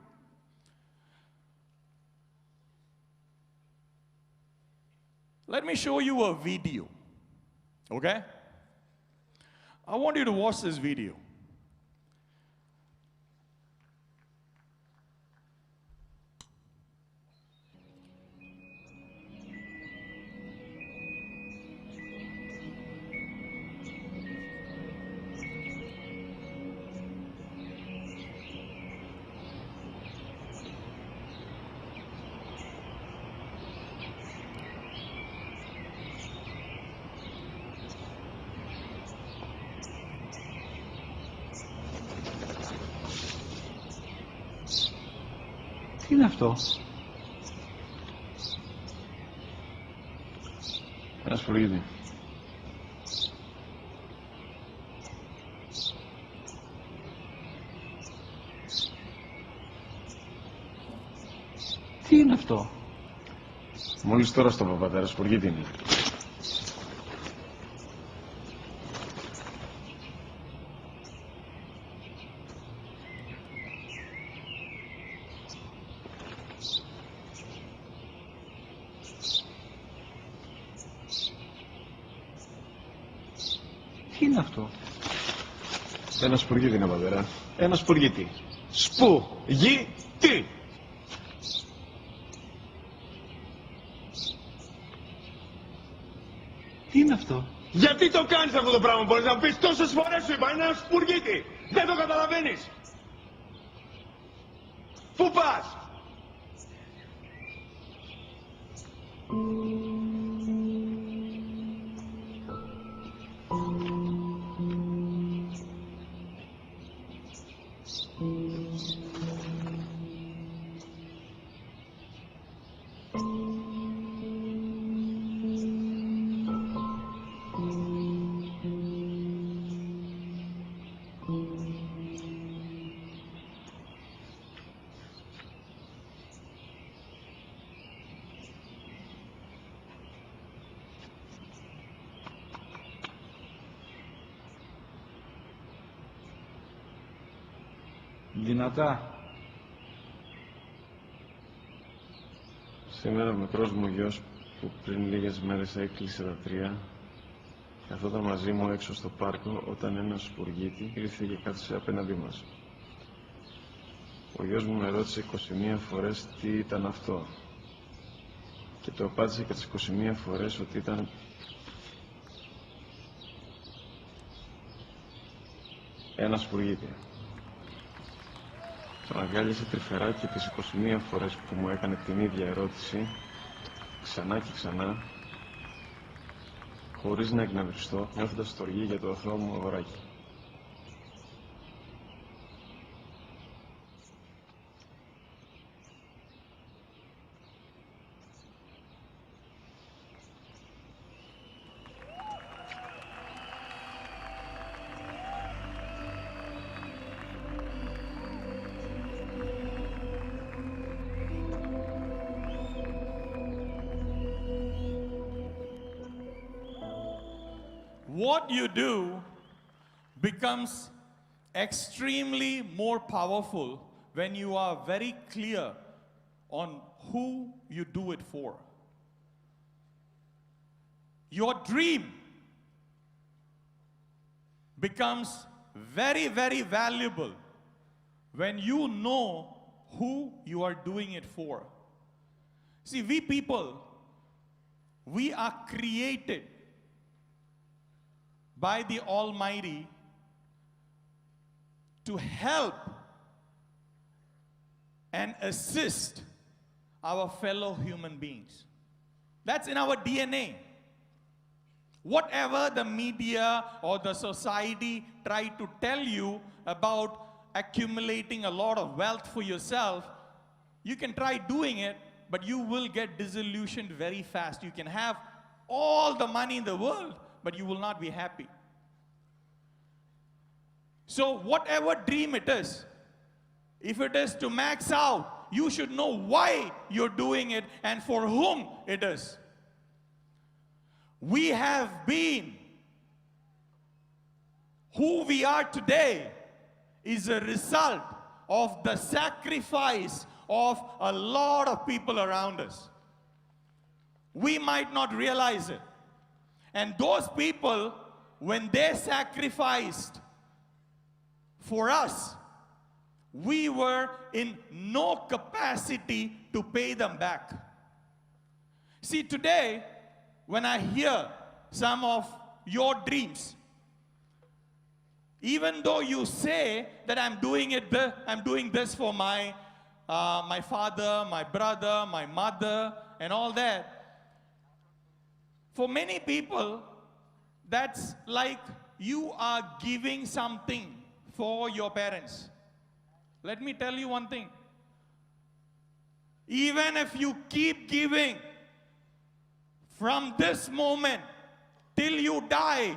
A: Let me show you a video, okay? I want you to watch this video.
B: Τι είναι αυτό?
C: Ένα σπουργίτι.
B: Τι είναι αυτό?
C: Μόλις τώρα στο παπατέρα, σπουργίτι είναι.
B: Τι είναι αυτό?
C: Ένα σπουργίτι είναι, πατέρα. Ένα σπουργίτι. Σπου-γι-τι!
B: Τι είναι αυτό?
C: Γιατί το κάνεις αυτό το πράγμα, μπορείς να μου πεις? Τόσες φορές σου είπα, είναι ένα σπουργίτι. Δεν το καταλαβαίνεις. Πού πας?
B: Δυνατά.
C: Σήμερα ο μικρός μου γιος που πριν λίγες μέρες έκλεισε τα 3 καθόταν μαζί μου έξω στο πάρκο όταν ένα σπουργίτι ήρθε και κάθισε απέναντί μας. Ο γιος μου με ρώτησε 21 φορές τι ήταν αυτό και το απάντησε και τις 21 φορές ότι ήταν ένα σπουργίτι. Τον αγκάλιασε τρυφερά και τις 21 φορές που μου έκανε την ίδια ερώτηση, ξανά και ξανά, χωρίς να εκνευριστώ, νιώθοντας στοργή για το αθώο μου αγοράκι.
A: What you do becomes extremely more powerful when you are very clear on who you do it for. Your dream becomes very, very valuable when you know who you are doing it for. See, we people, we are created by the Almighty to help and assist our fellow human beings. That's in our DNA. Whatever the media or the society try to tell you about accumulating a lot of wealth for yourself, You can try doing it, but you will get disillusioned very fast. You can have all the money in the world, but you will not be happy. So whatever dream it is, if it is to max out, you should know why you're doing it and for whom it is. We have been who we are today is a result of the sacrifice of a lot of people around us. We might not realize it. And those people, when they sacrificed for us, we were in no capacity to pay them back. See, today, when I hear some of your dreams, even though you say that I'm doing this for my father, my brother, my mother, and all that, for many people, that's like you are giving something for your parents. Let me tell you one thing. Even if you keep giving from this moment till you die,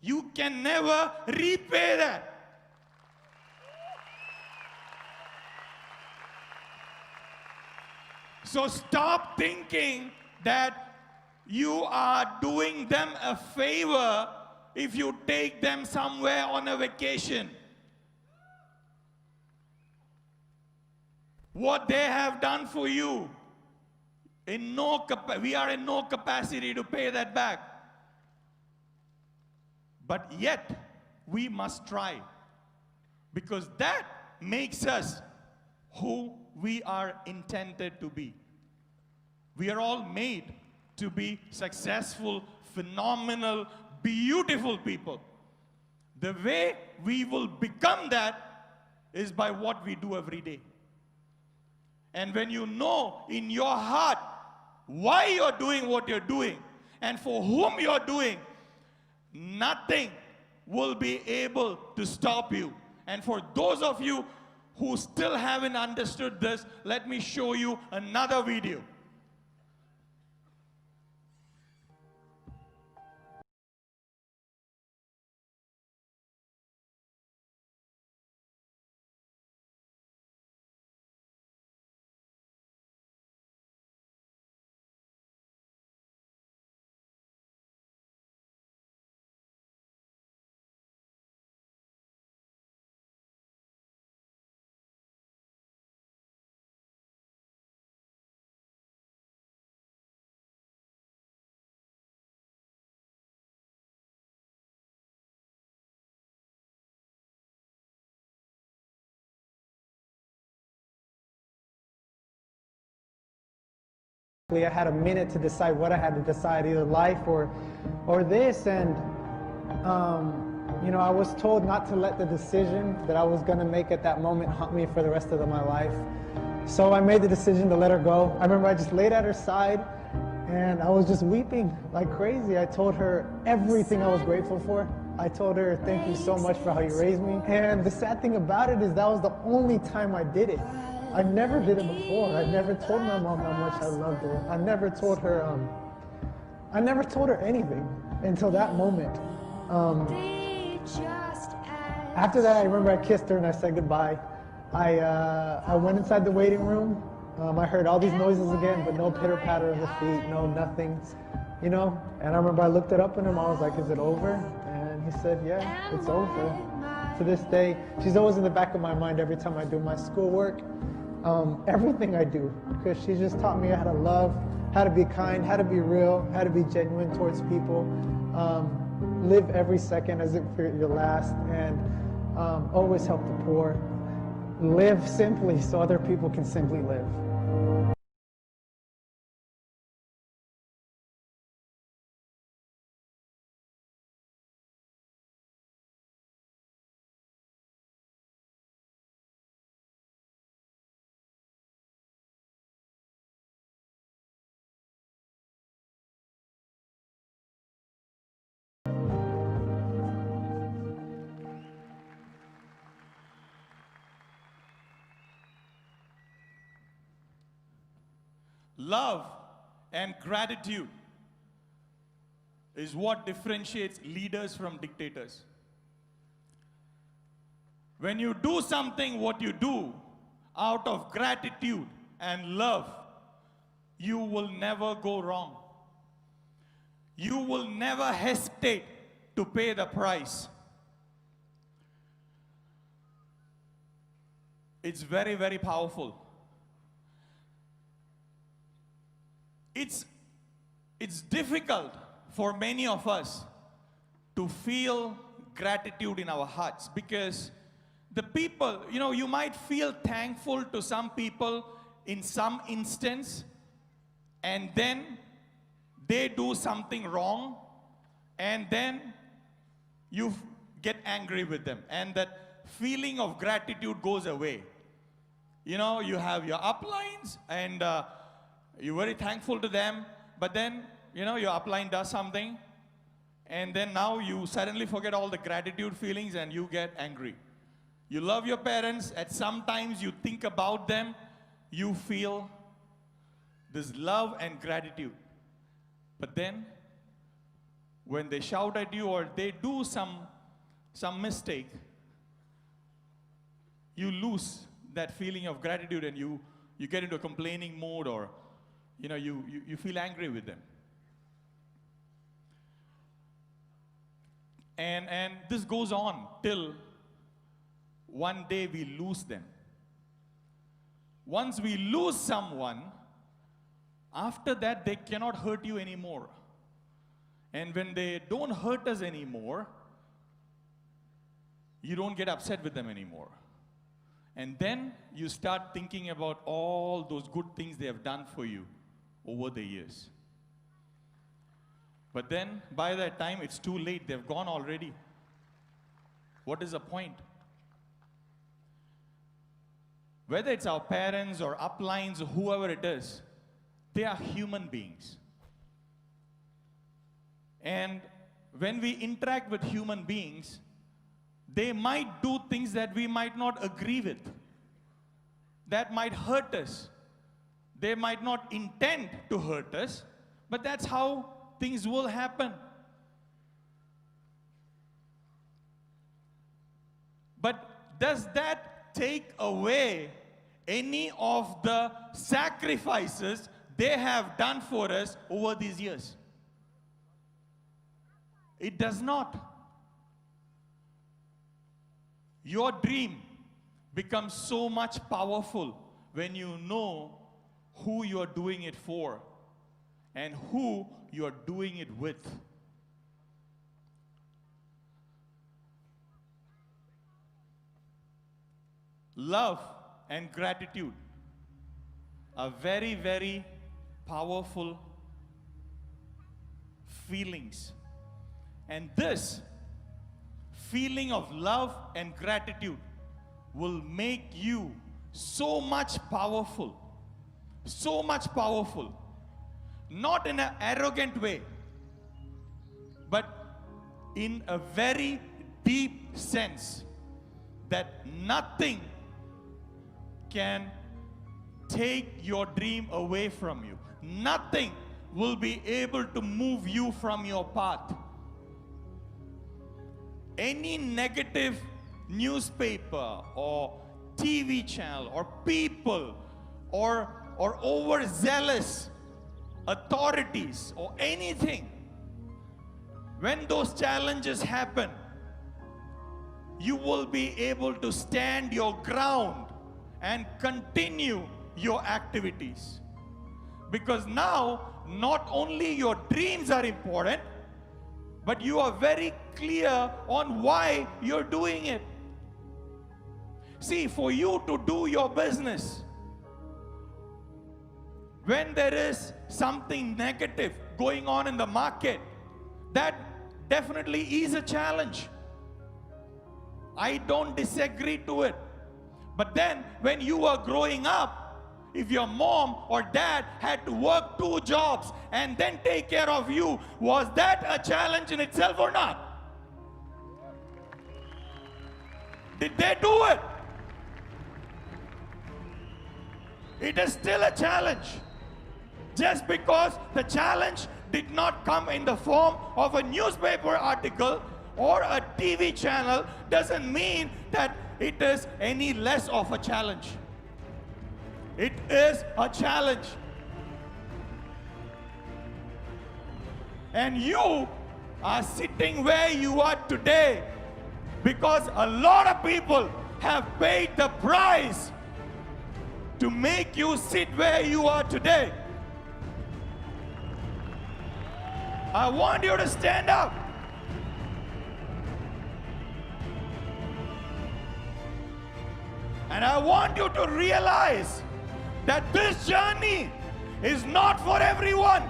A: you can never repay that. So stop thinking that you are doing them a favor if you take them somewhere on a vacation. What they have done for you, we are in no capacity to pay that back. But yet, we must try, because that makes us who we are intended to be. We are all made to be successful, phenomenal, beautiful people. The way we will become that is by what we do every day. And when you know in your heart why you're doing what you're doing and for whom you're doing, nothing will be able to stop you. And for those of you who still haven't understood this, let me show you another video.
D: I had a minute to decide what I had to decide, either life or this, and you know, I was told not to let the decision that I was going to make at that moment haunt me for the rest of my life. So I made the decision to let her go. I remember I just laid at her side and I was just weeping like crazy. I told her everything I was grateful for. I told her, thank you so much for how you raised me. And the sad thing about it is that was the only time I did it. I never did it before. I never told my mom how much I loved her. I never told her anything until that moment. After that, I remember I kissed her and I said goodbye. I went inside the waiting room. I heard all these noises again, but no pitter patter of the feet, no nothing, you know. And I remember I looked it up at him. I was like, "Is it over?" And he said, "Yeah, it's over." To this day, she's always in the back of my mind every time I do my schoolwork. Everything I do, because she just taught me how to love, how to be kind, how to be real, how to be genuine towards people, live every second as if you're your last, and always help the poor, live simply so other people can simply live.
A: love and gratitude is what differentiates leaders from dictators. When you do something, what you do out of gratitude and love, you will never go wrong. You will never hesitate to pay the price. It's very, very powerful. It's difficult for many of us to feel gratitude in our hearts because the people, you might feel thankful to some people in some instance, and then they do something wrong, and then you get angry with them, and that feeling of gratitude goes away. You have your uplines, and you're very thankful to them, but then, your upline does something, and then now you suddenly forget all the gratitude feelings and you get angry. You love your parents, at some times you think about them, you feel this love and gratitude. But then, when they shout at you or they do some mistake, you lose that feeling of gratitude and you get into a complaining mode, or you feel angry with them. And this goes on till one day we lose them. Once we lose someone, after that they cannot hurt you anymore. And when they don't hurt us anymore, you don't get upset with them anymore. And then you start thinking about all those good things they have done for you over the years. But then, by that time, it's too late. They've gone already. What is the point? Whether it's our parents or uplines or whoever it is, they are human beings. And when we interact with human beings, they might do things that we might not agree with. That might hurt us. They might not intend to hurt us, but that's how things will happen. But does that take away any of the sacrifices they have done for us over these years? It does not. Your dream becomes so much powerful when you know who you are doing it for and who you are doing it with. Love and gratitude are very, very powerful feelings. And this feeling of love and gratitude will make you so much powerful. So much powerful. Not in an arrogant way, but in a very deep sense that nothing can take your dream away from you. Nothing will be able to move you from your path. Any negative newspaper or TV channel or people or overzealous authorities or anything, when those challenges happen, you will be able to stand your ground and continue your activities. Because now, not only your dreams are important, but you are very clear on why you're doing it. See, for you to do your business, when there is something negative going on in the market, that definitely is a challenge. I don't disagree to it. But then, when you were growing up, if your mom or dad had to work 2 jobs and then take care of you, was that a challenge in itself or not? Did they do it? It is still a challenge. Just because the challenge did not come in the form of a newspaper article or a TV channel doesn't mean that it is any less of a challenge. It is a challenge. And you are sitting where you are today because a lot of people have paid the price to make you sit where you are today. I want you to stand up. And I want you to realize that this journey is not for everyone.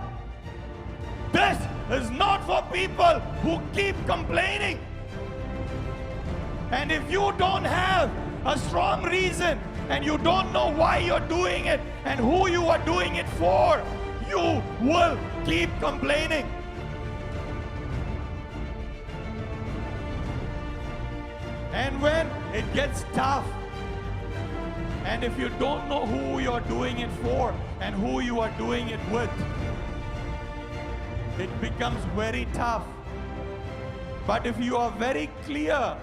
A: This is not for people who keep complaining. And if you don't have a strong reason and you don't know why you're doing it and who you are doing it for, you will keep complaining. And when it gets tough, and if you don't know who you're doing it for and who you are doing it with, it becomes very tough. But if you are very clear,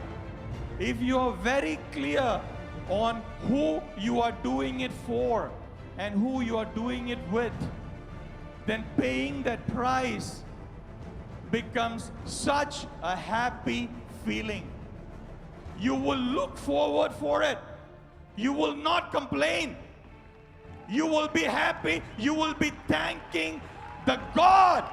A: on who you are doing it for and who you are doing it with, then paying that price becomes such a happy feeling. You will look forward for it. You will not complain. You will be happy. You will be thanking the God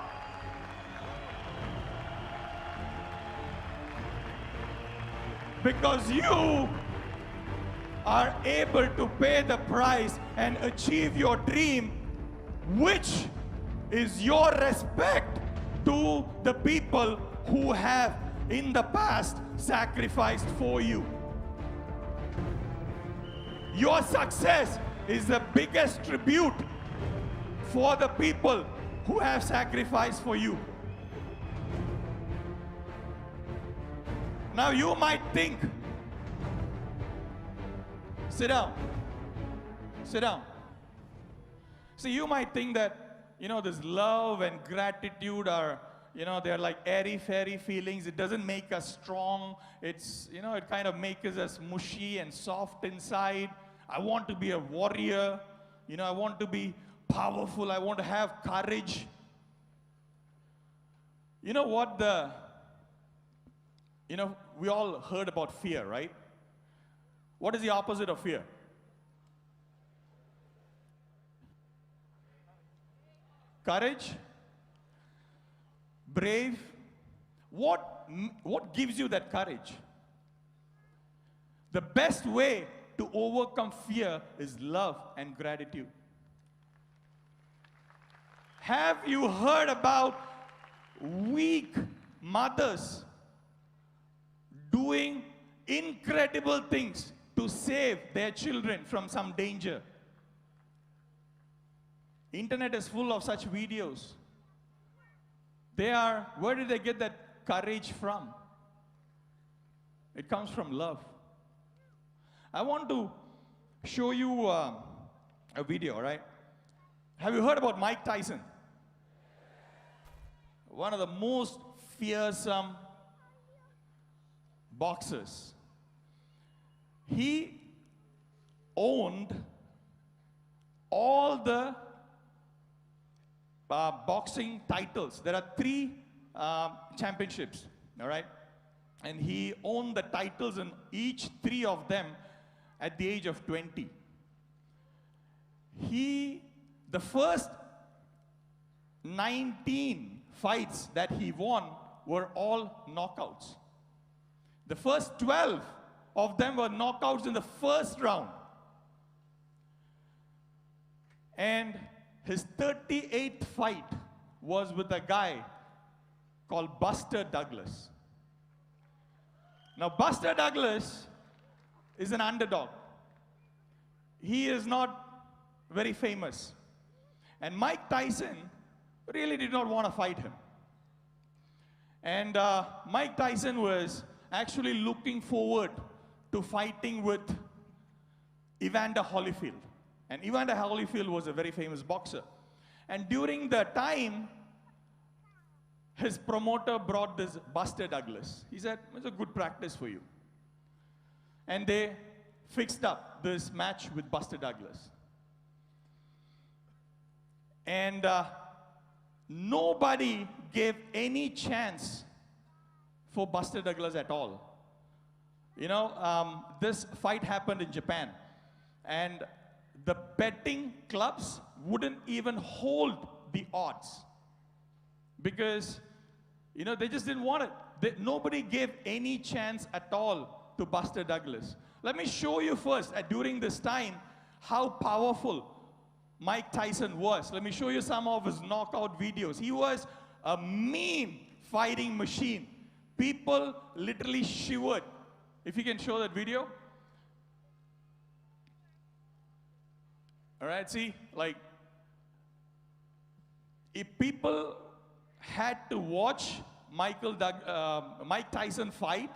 A: because you are able to pay the price and achieve your dream, which is your respect to the people who have in the past sacrificed for you. Your success is the biggest tribute for the people who have sacrificed for you. Now you might think, sit down. See, you might think that, this love and gratitude are, they're like airy-fairy feelings. It doesn't make us strong. It's, it kind of makes us mushy and soft inside. I want to be a warrior. I want to be powerful. I want to have courage. You know what we all heard about fear, right? What is the opposite of fear? Courage? Brave? What gives you that courage? The best way to overcome fear is love and gratitude. Have you heard about weak mothers doing incredible things to save their children from some danger? Internet is full of such videos. Where did they get that courage from? It comes from love. I want to show you a video, right? Have you heard about Mike Tyson? One of the most fearsome boxers. He owned all the boxing titles. There are 3 championships, all right? And he owned the titles in each 3 of them at the age of 20. The first 19 fights that he won were all knockouts. The first 12 of them were knockouts in the first round. And his 38th fight was with a guy called Buster Douglas. Now, Buster Douglas is an underdog. He is not very famous. And Mike Tyson really did not want to fight him. And Mike Tyson was actually looking forward to fighting with Evander Holyfield. And Evander Holyfield was a very famous boxer. And during the time, his promoter brought this Buster Douglas. He said, it's a good practice for you. And they fixed up this match with Buster Douglas. And nobody gave any chance for Buster Douglas at all. You know, this fight happened in Japan. And the betting clubs wouldn't even hold the odds. Because, you know, they just didn't want it. Nobody gave any chance at all to Buster Douglas. Let me show you first, during this time, how powerful Mike Tyson was. Let me show you some of his knockout videos. He was a mean fighting machine. People literally shivered. If you can show that video. All right, see, like, if people had to watch Mike Tyson fight,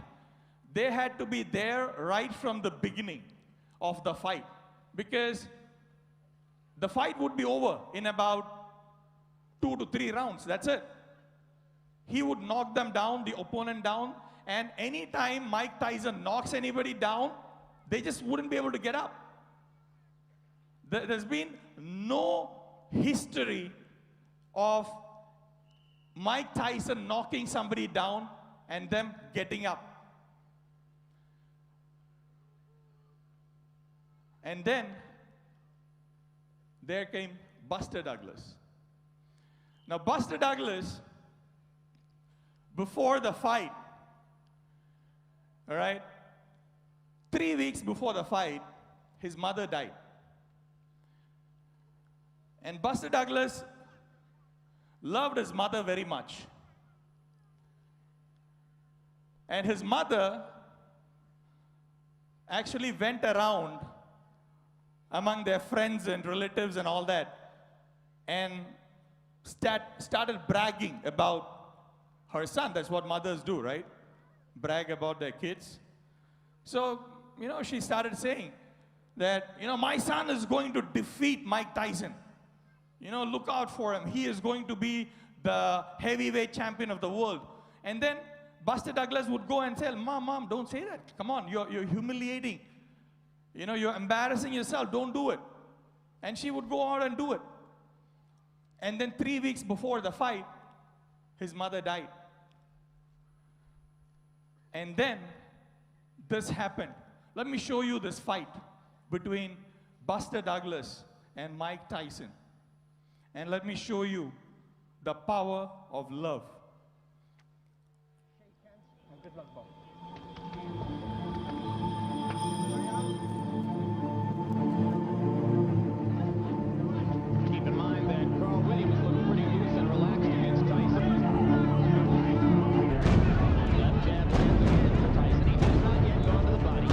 A: they had to be there right from the beginning of the fight, because the fight would be over in about 2 to 3 rounds. That's it. He would knock them down, the opponent down, and anytime Mike Tyson knocks anybody down, they just wouldn't be able to get up. There's been no history of Mike Tyson knocking somebody down and them getting up. And then there came Buster Douglas. Now, Buster Douglas, before the fight, all right, 3 weeks before the fight, his mother died. And Buster Douglas loved his mother very much. And his mother actually went around among their friends and relatives and all that, and started bragging about her son. That's what mothers do, right? Brag about their kids. So, you know, she started saying that, you know, my son is going to defeat Mike Tyson. You know, look out for him. He is going to be the heavyweight champion of the world. And then Buster Douglas would go and say, Mom, don't say that. Come on, you're humiliating. You know, you're embarrassing yourself. Don't do it. And she would go out and do it. And then 3 weeks before the fight, his mother died. And then this happened. Let me show you this fight between Buster Douglas and Mike Tyson. And let me show you the power of love.
E: Keep in mind that Carl Williams looked pretty loose and relaxed against Tyson. Left jab lands again for Tyson. He has not yet gone to the body.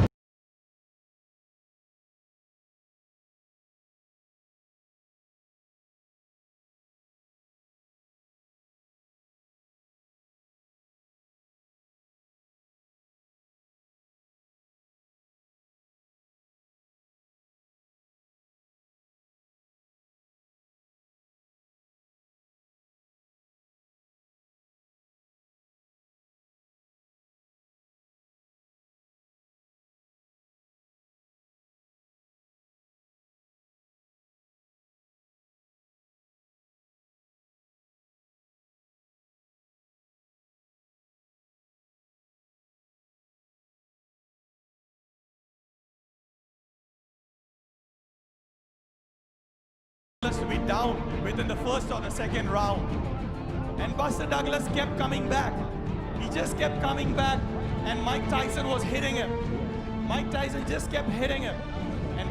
A: To be down within the first or the second round. And Buster Douglas kept coming back. He just kept coming back, and Mike Tyson was hitting him. Mike Tyson just kept hitting him.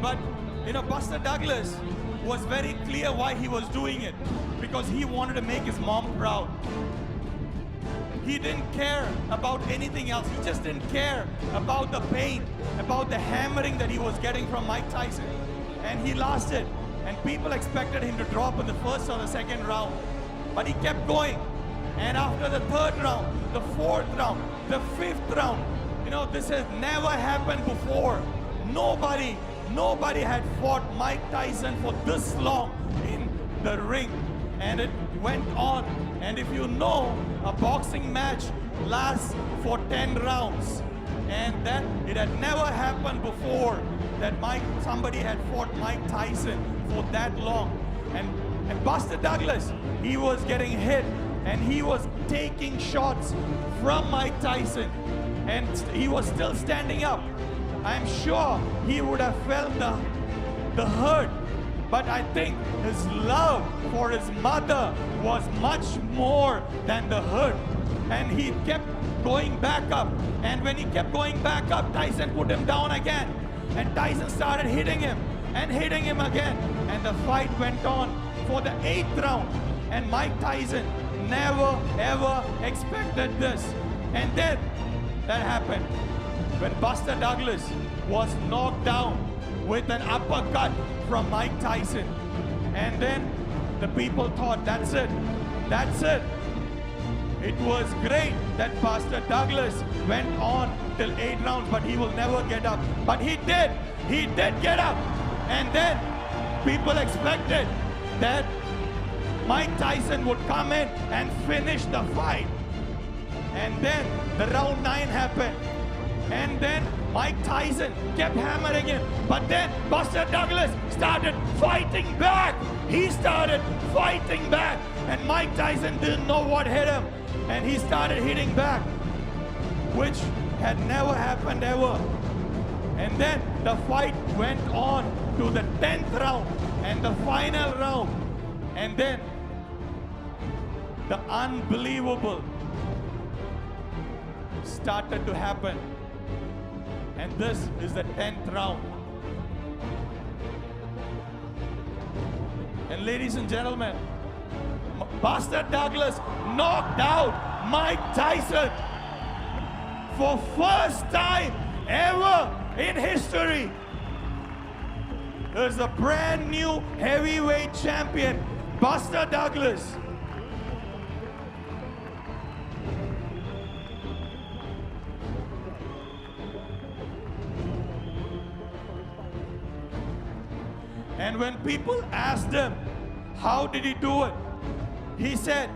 A: But you know, Buster Douglas was very clear why he was doing it. Because he wanted to make his mom proud. He didn't care about anything else. He just didn't care about the pain, about the hammering that he was getting from Mike Tyson. And he lasted. And people expected him to drop in the first or the second round. But he kept going. And after the third round, the fourth round, the fifth round, you know, this has never happened before. Nobody had fought Mike Tyson for this long in the ring. and it went on. And if you know, a boxing match lasts for 10 rounds. And that it had never happened before that somebody had fought Mike Tyson for that long. And Buster Douglas, he was getting hit and he was taking shots from Mike Tyson, and he was still standing up. I'm sure he would have felt the hurt, but I think his love for his mother was much more than the hurt. And he kept going back up. And when he kept going back up, Tyson put him down again. And Tyson started hitting him and hitting him again. And the fight went on for the 8th round. And Mike Tyson never ever expected this. And then that happened when Buster Douglas was knocked down with an uppercut from Mike Tyson. And then the people thought, that's it. That's it. It was great that Buster Douglas went on till 8 rounds, but he will never get up. But he did. He did get up. And then people expected that Mike Tyson would come in and finish the fight. And then the round 9 happened. And then Mike Tyson kept hammering him. But then Buster Douglas started fighting back. He started fighting back. And Mike Tyson didn't know what hit him. And he started hitting back, which had never happened ever. And then the fight went on to the 10th round and the final round. And then the unbelievable started to happen. And this is the 10th round. And ladies and gentlemen, Buster Douglas knocked out Mike Tyson for first time ever in history. There's a brand new heavyweight champion, Buster Douglas. And when people asked him, how did he do it? He said,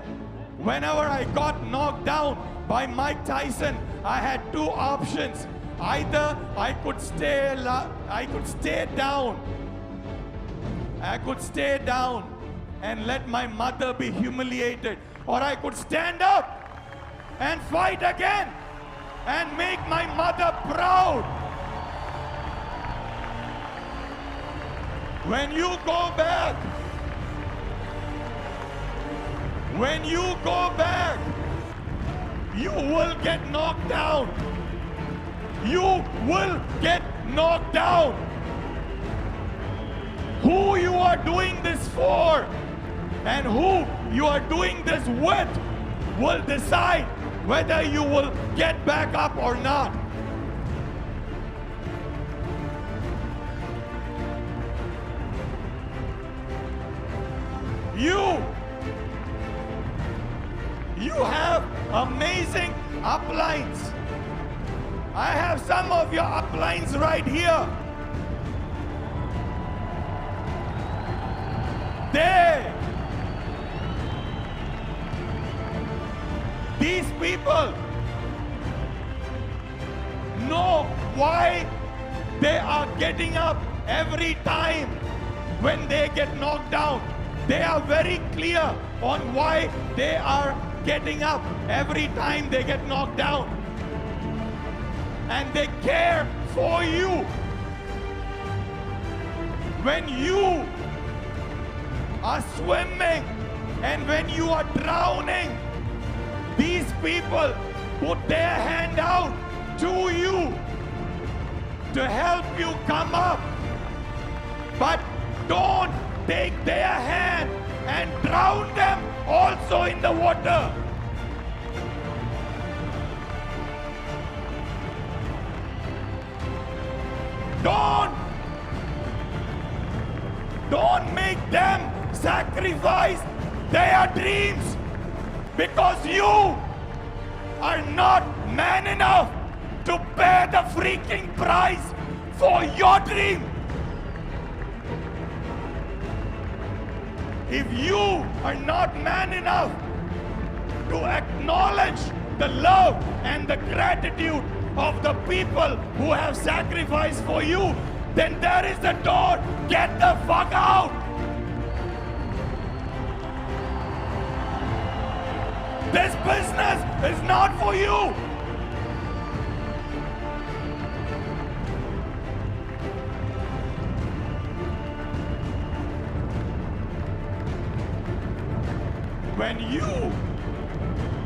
A: whenever I got knocked down by Mike Tyson, I had 2 options. Either I could stay down. I could stay down and let my mother be humiliated. Or I could stand up and fight again and make my mother proud. When you go back, you will get knocked down. You will get knocked down. Who you are doing this for and who you are doing this with will decide whether you will get back up or not. You have amazing uplines. I have some of your uplines right here. These people know why they are getting up every time when they get knocked down. They are very clear on why they are getting up every time they get knocked down. And they care for you. When you are swimming and when you are drowning, these people put their hand out to you to help you come up. But don't take their hand and drown them also in the water. Don't make them sacrifice their dreams because you are not man enough to pay the freaking price for your dream. if you are not man enough to acknowledge the love and the gratitude of the people who have sacrificed for you, then there is the door. Get the fuck out. This business is not for you.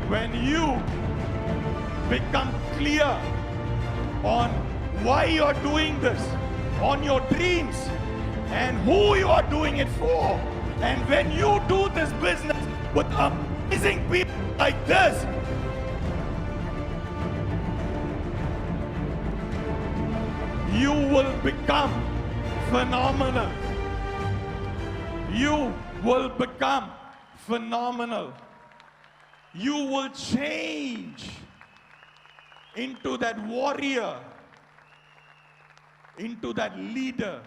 A: When you become clear on why you are doing this, on your dreams, and who you are doing it for, and when you do this business with amazing people like this, you will become phenomenal. You will become phenomenal. You will change into that warrior, into that leader,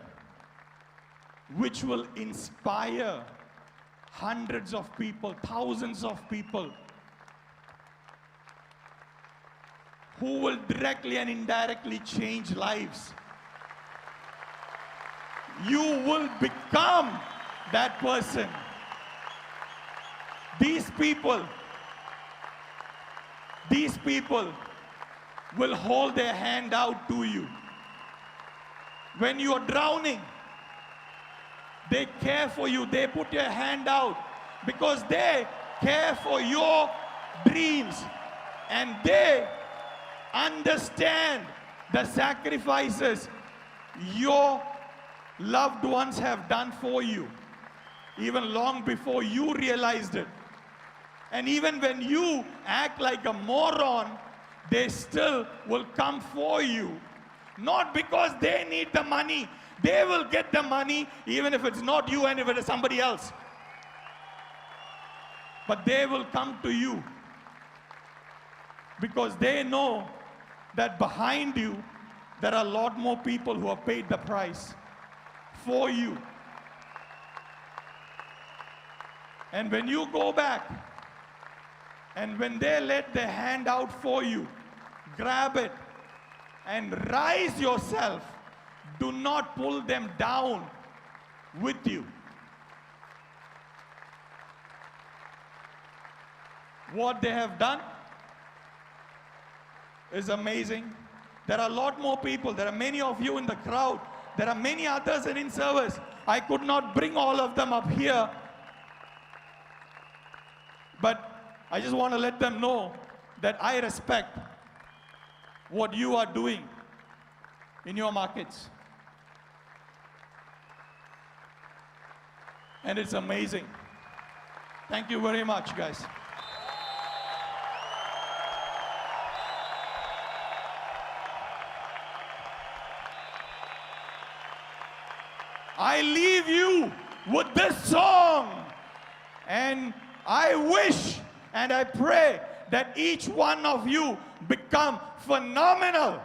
A: which will inspire hundreds of people, thousands of people, who will directly and indirectly change lives. You will become that person. These people will hold their hand out to you. When you are drowning, they care for you. They put your hand out because they care for your dreams and they understand the sacrifices your loved ones have done for you, even long before you realized it. And even when you act like a moron, they still will come for you. Not because they need the money. They will get the money even if it's not you and if it is somebody else. But they will come to you because they know that behind you there are a lot more people who have paid the price for you. And when you go back, and when they let their hand out for you, grab it and rise yourself. Do not pull them down with you. What they have done is amazing. There are a lot more people. There are many of you in the crowd. There are many others in service. I could not bring all of them up here. But I just want to let them know that I respect what you are doing in your markets. And it's amazing. Thank you very much, guys. I leave you with this song, and I wish and I pray that each one of you become phenomenal.